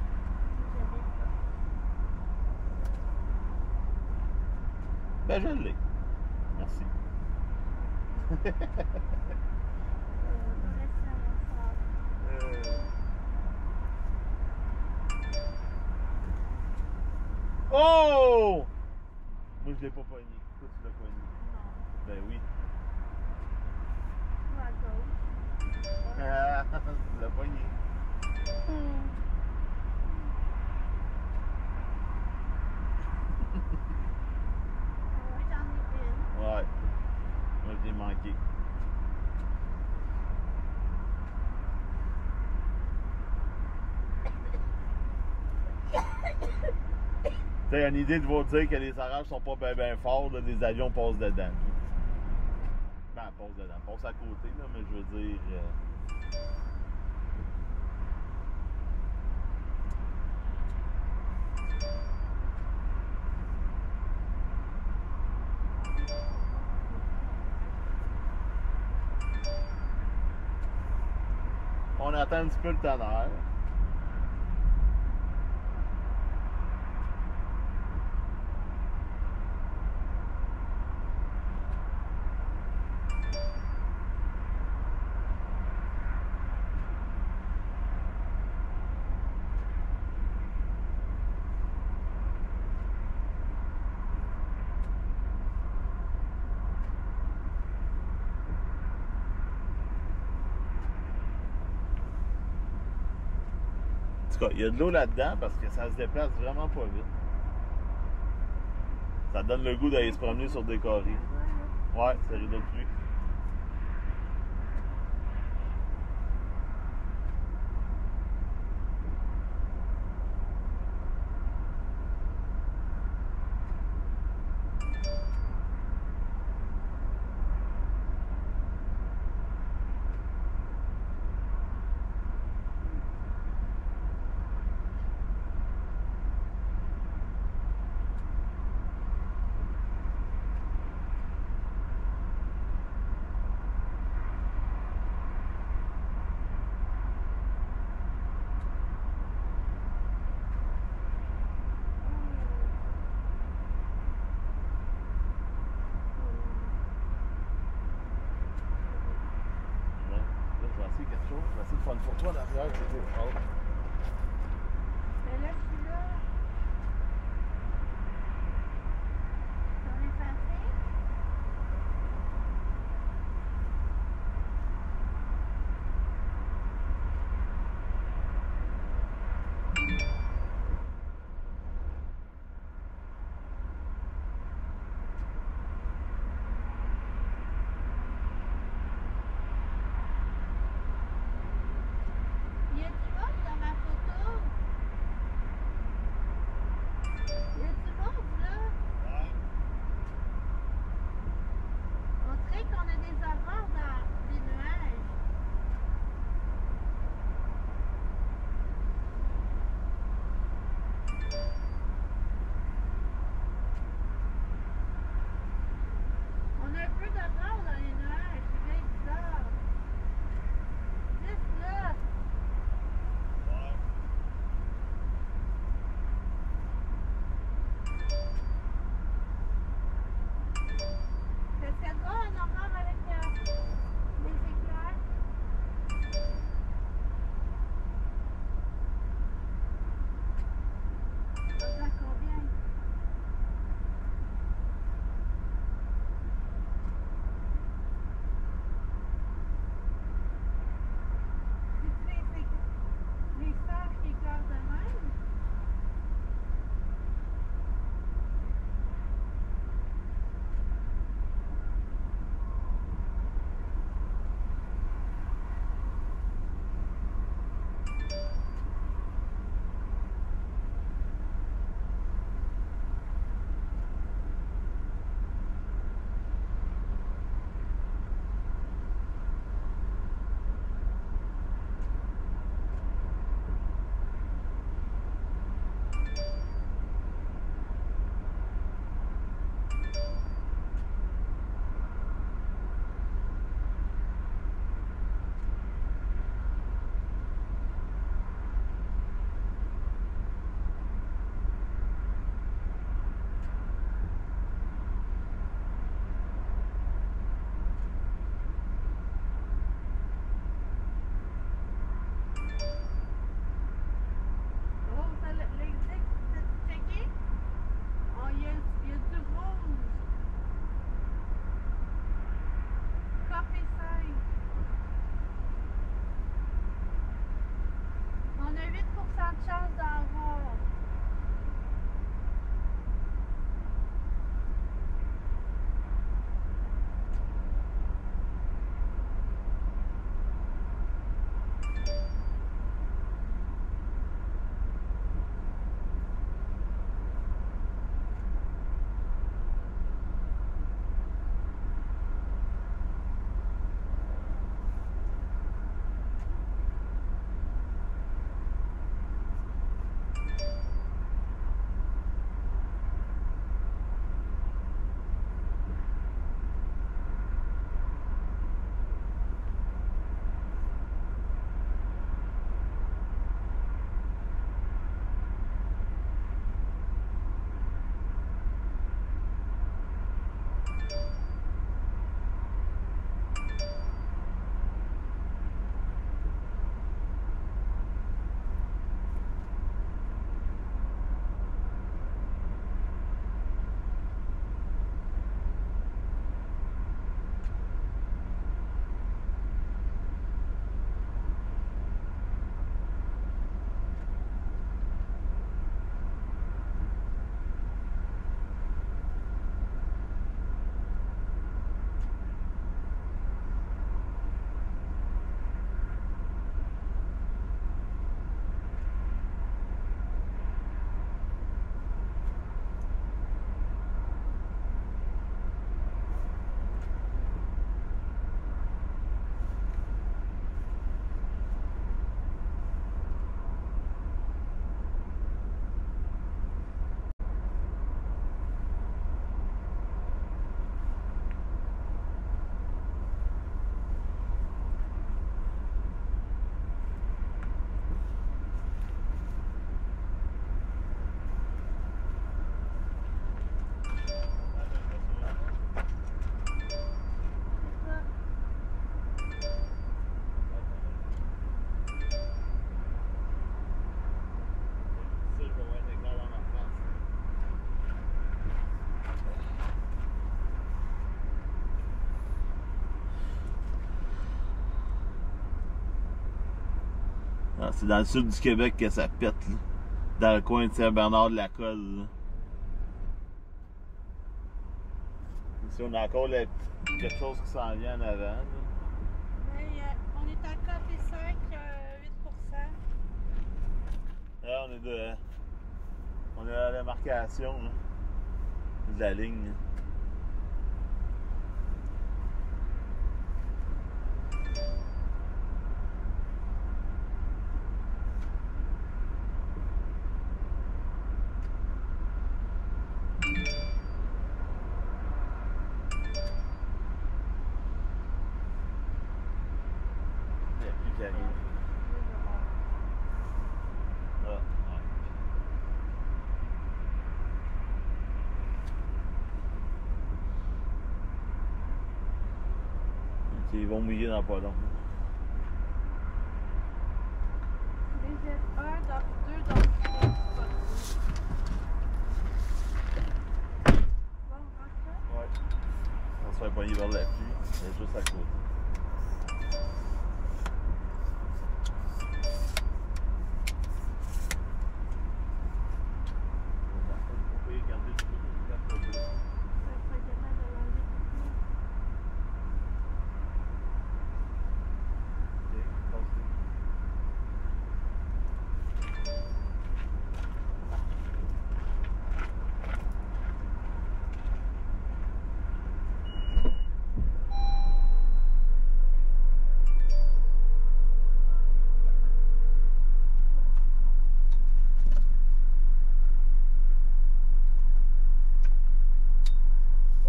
Ben, je l'ai. Merci. Oh! Moi, je l'ai pas pogné. Toi, tu l'as pogné. Non. Ben oui. Ou à gauche. Ah, tu l'as pogné. Moi, j'en ai une. Ouais. Moi, je l'ai manqué. Tu sais, une idée de vous dire que les orages sont pas bien forts, là, les avions passent dedans. Ben, passent dedans. Passent à côté, là, mais je veux dire... On attend un petit peu le tonnerre. En tout cas, il y a de l'eau là-dedans parce que ça se déplace vraiment pas vite. Ça donne le goût d'aller se promener sur des carrés. Ouais, c'est rideau de pluie. Quelque chose. Je vais essayer de faire une photo en arrière. Mais là, je suis là. Ah, c'est dans le sud du Québec que ça pète, là. Dans le coin de Saint-Bernard-de-la-Colle. Ici, on a encore quelque chose qui s'en vient en avant. Là. Oui, on est à 4,5, 8%. Là, on est à la marcation là, de la ligne. Qui arrive. Ah, ouais. Ok, ils vont mouiller dans pas long. Les 1, dans 2, dans 3. Bon, on rentre là? Ouais. On se fait poigner vers la pluie, c'est juste à côté.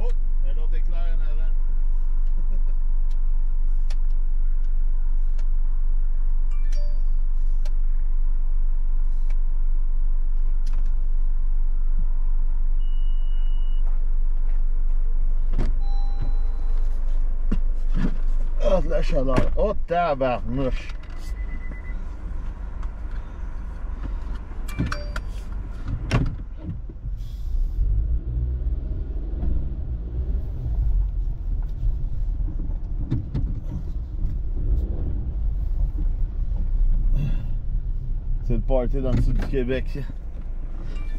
Oh, un autre éclair en avant. Oh, de la chaleur. Oh, tabarnouche. C'est le party dans le sud du Québec.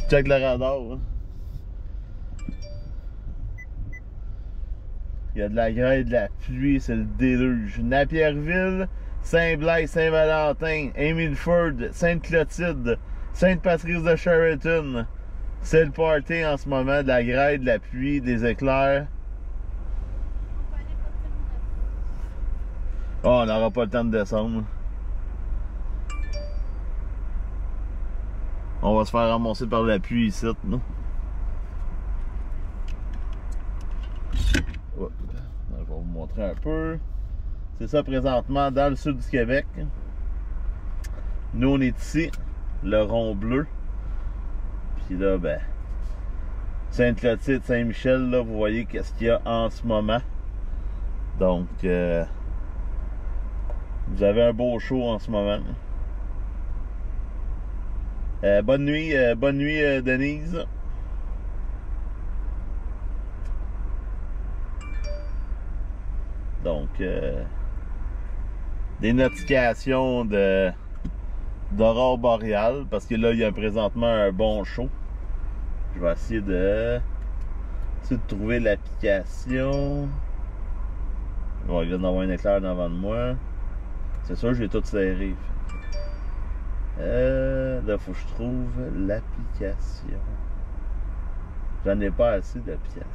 Check le radar. Hein. Il y a de la grêle, de la pluie, c'est le déluge. Napierville, Saint-Blaise, Saint-Valentin, Émilford, Sainte-Clotilde, Sainte-Patrice de Sheraton. C'est le party en ce moment, de la grêle, de la pluie, des éclairs. On va aller porter mon Oh, on n'aura pas le temps de descendre. On va se faire ramasser par la pluie ici, non? Ouais. Je vais vous montrer un peu. C'est ça présentement dans le sud du Québec. Nous on est ici, le rond bleu. Puis là, ben, Sainte-Clotilde, Saint-Michel, là, vous voyez qu'est-ce qu'il y a en ce moment. Donc, vous avez un beau show en ce moment. Bonne nuit, Denise. Donc, des notifications d'aurore boréale, parce que là, il y a présentement un bon show. Je vais essayer de trouver l'application. Bon, il vient d'avoir un éclair devant de moi. C'est sûr, j'ai tout serré. Là, faut que je trouve l'application. J'en ai pas assez d'applications.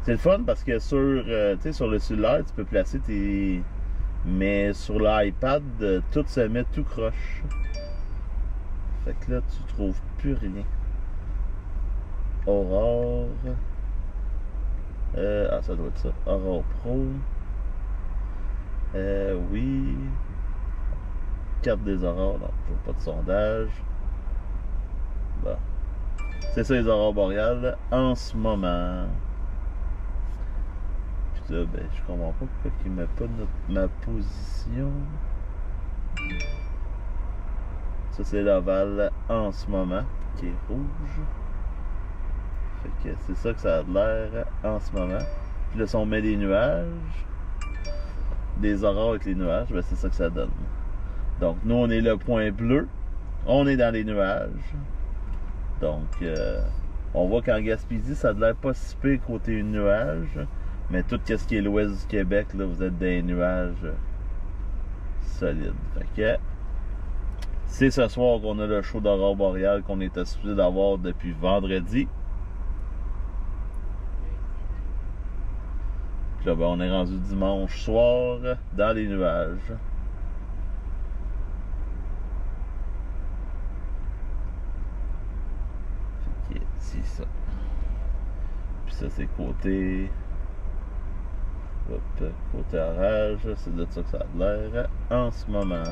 C'est le fun parce que sur le cellulaire, tu peux placer tes... Mais sur l'iPad, tout se met tout croche. Fait que là, tu trouves plus rien. Aurore. Ah, ça doit être ça. Aurore Pro. Oui. Carte des aurores. Non, je vois pas de sondage. Bon. C'est ça les aurores boréales en ce moment. Puis là, ben, je comprends pas pourquoi il met pas ma position. Ça, c'est l'ovale en ce moment, qui est rouge. Fait que c'est ça que ça a l'air en ce moment. Puis là, si on met des nuages, des aurores avec les nuages, ben c'est ça que ça donne. Donc, nous, on est le point bleu. On est dans les nuages. Donc, on voit qu'en Gaspésie, ça a l'air pas si pire côté nuages. Mais tout ce qui est l'ouest du Québec, là, vous êtes dans les nuages solides. Fait que c'est ce soir qu'on a le show d'aurore boréale qu'on était supposé d'avoir depuis vendredi. Puis là, ben, on est rendu dimanche soir dans les nuages. Fait que c'est ça. Puis ça, c'est côté... Hop, côté orage, c'est de ça que ça a l'air en ce moment.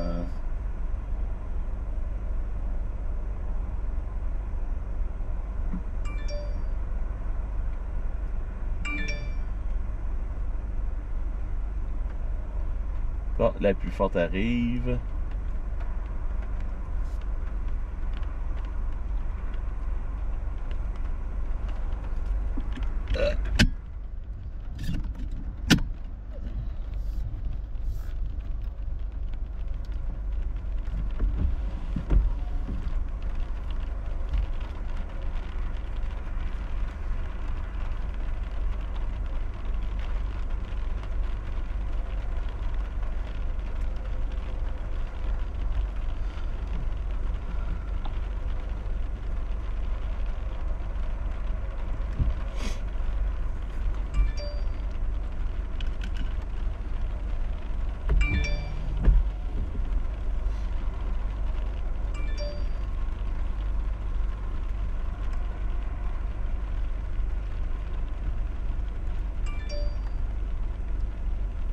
Ah, la pluie forte arrive.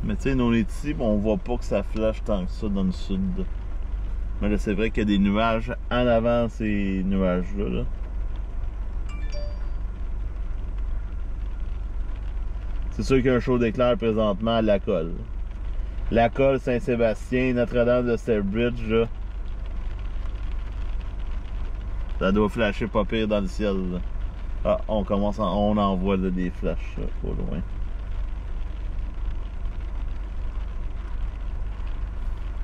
Mais tu sais, nous on est ici, on voit pas que ça flash tant que ça dans le sud. Mais là, c'est vrai qu'il y a des nuages en avant ces nuages-là. Là. C'est sûr qu'il y a un show d'éclair présentement à la colle. La colle Saint-Sébastien, Notre-Dame de Sturbridge, là. Ça doit flasher pas pire dans le ciel. Là. Ah, on envoie là, des flashs là, au loin.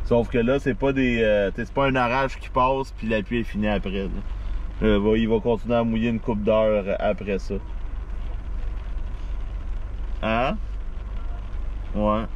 Sauf que là, c'est pas des. C'est pas un orage qui passe puis la pluie est finie après. Il va continuer à mouiller une couple d'heures après ça. Hein? Ouais.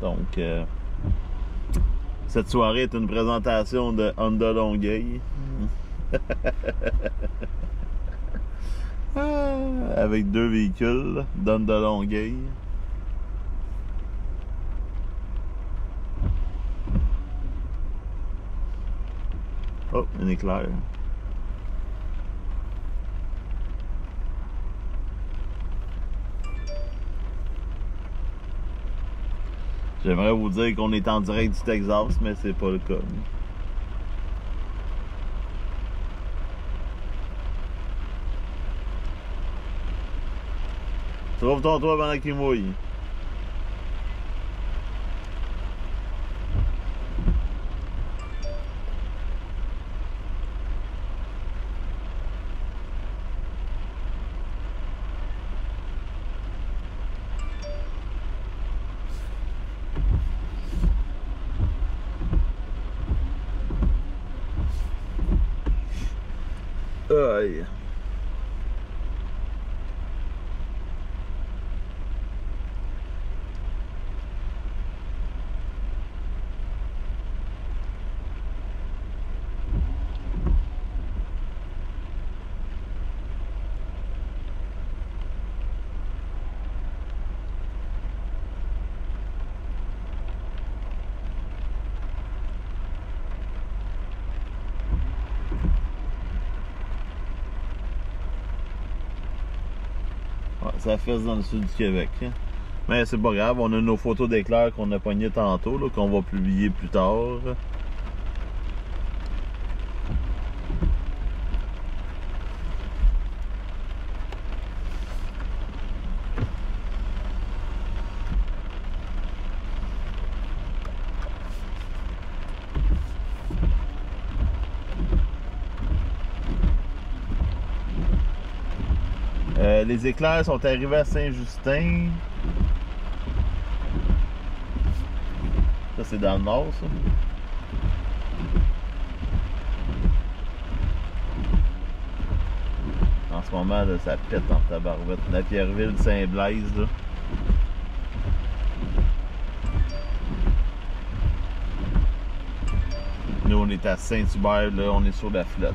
Donc, cette soirée est une présentation de Honda Longueuil. Avec 2 véhicules d'Honda Longueuil. Oh, un éclair. J'aimerais vous dire qu'on est en direct du Texas, mais c'est pas le cas. Trouve ton toit pendant qu'il mouille. Aïe. Ouais, ça fesse dans le sud du Québec. Hein? Mais c'est pas grave, on a nos photos d'éclair qu'on a pognées tantôt, qu'on va publier plus tard. Les éclairs sont arrivés à Saint-Justin. Ça, c'est dans le nord, ça. En ce moment, là, ça pète en tabarouette. Napierville, Saint-Blaise, là. Nous, on est à Saint-Hubert, là, on est sur la flotte.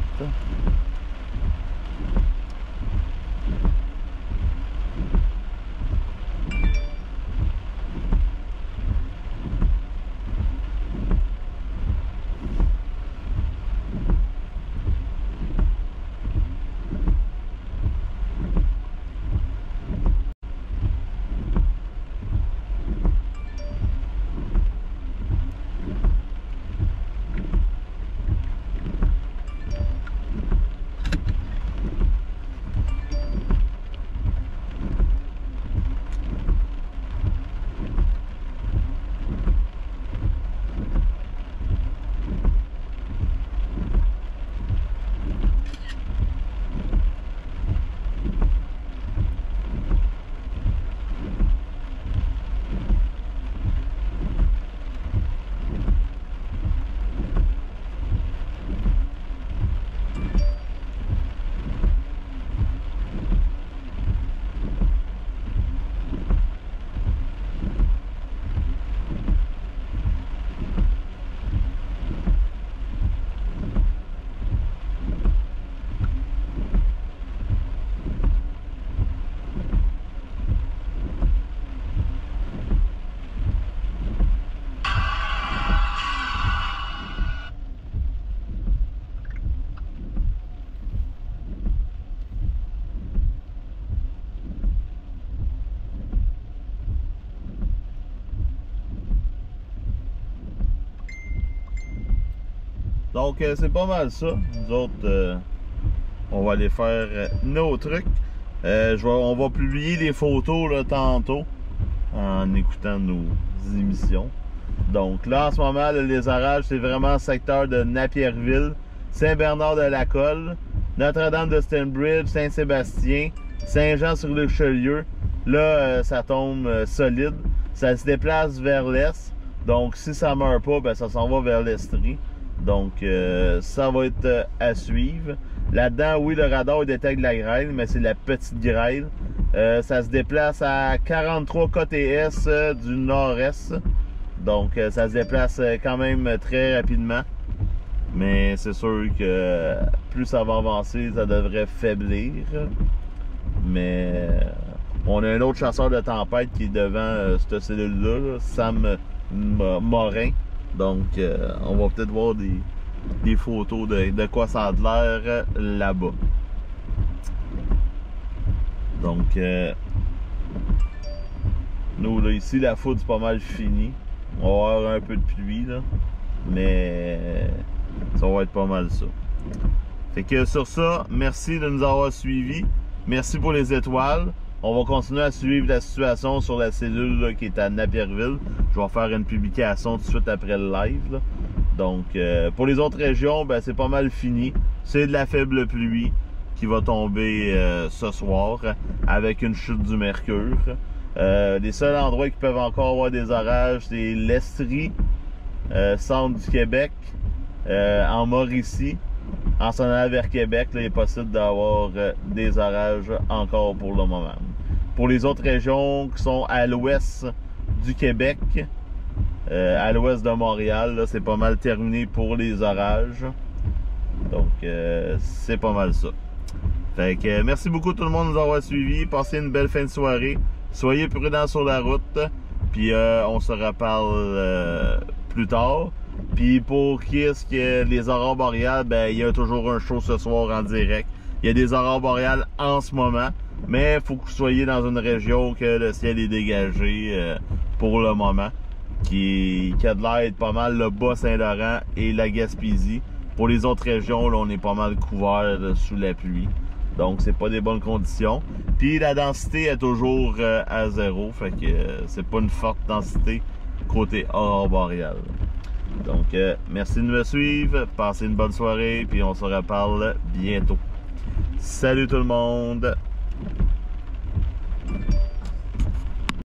Donc c'est pas mal ça. Nous autres, on va aller faire nos trucs. On va publier des photos là, tantôt en écoutant nos émissions. Donc là en ce moment, le lézardage, c'est vraiment le secteur de Napierville, Saint-Bernard-de-la-Colle, Notre-Dame de Stanbridge, Saint-Sébastien, Saint-Jean-sur-le-Richelieu. Là, ça tombe solide. Ça se déplace vers l'est. Donc si ça meurt pas, ben, ça s'en va vers l'Estrie. Donc ça va être à suivre. Là-dedans, oui, le radar il détecte la grêle, mais c'est la petite grêle. Ça se déplace à 43 KTS du nord-est. Donc ça se déplace quand même très rapidement. Mais c'est sûr que plus ça va avancer, ça devrait faiblir. Mais on a un autre chasseur de tempête qui est devant cette cellule-là, Sam Morin. Donc on va peut-être voir des photos de quoi ça a l'air là-bas. Donc nous là ici la foudre c'est pas mal fini. On va avoir un peu de pluie là, mais ça va être pas mal ça. Fait que sur ça, merci de nous avoir suivis. Merci pour les étoiles. On va continuer à suivre la situation sur la cellule là, qui est à Napierville. Je vais faire une publication tout de suite après le live. Là. Donc, pour les autres régions, ben, c'est pas mal fini. C'est de la faible pluie qui va tomber ce soir avec une chute du mercure. Les seuls endroits qui peuvent encore avoir des orages, c'est l'Estrie, centre du Québec, en Mauricie. En s'en allant vers Québec, là, il est possible d'avoir des orages encore pour le moment. Pour les autres régions qui sont à l'ouest du Québec, à l'ouest de Montréal, c'est pas mal terminé pour les orages. Donc, c'est pas mal ça. Fait que merci beaucoup tout le monde de nous avoir suivis. Passez une belle fin de soirée. Soyez prudents sur la route. Puis, on se reparle plus tard. Puis pour qui est-ce que les aurores boréales, ben il y a toujours un show ce soir en direct. Il y a des aurores boréales en ce moment. Mais il faut que vous soyez dans une région que le ciel est dégagé pour le moment, qui a de l'air pas mal le Bas-Saint-Laurent et la Gaspésie. Pour les autres régions, là, on est pas mal couvert sous la pluie. Donc, c'est pas des bonnes conditions. Puis, la densité est toujours à 0. Fait que c'est pas une forte densité côté aurore boréale. Donc, merci de me suivre. Passez une bonne soirée. Puis, on se reparle bientôt. Salut tout le monde!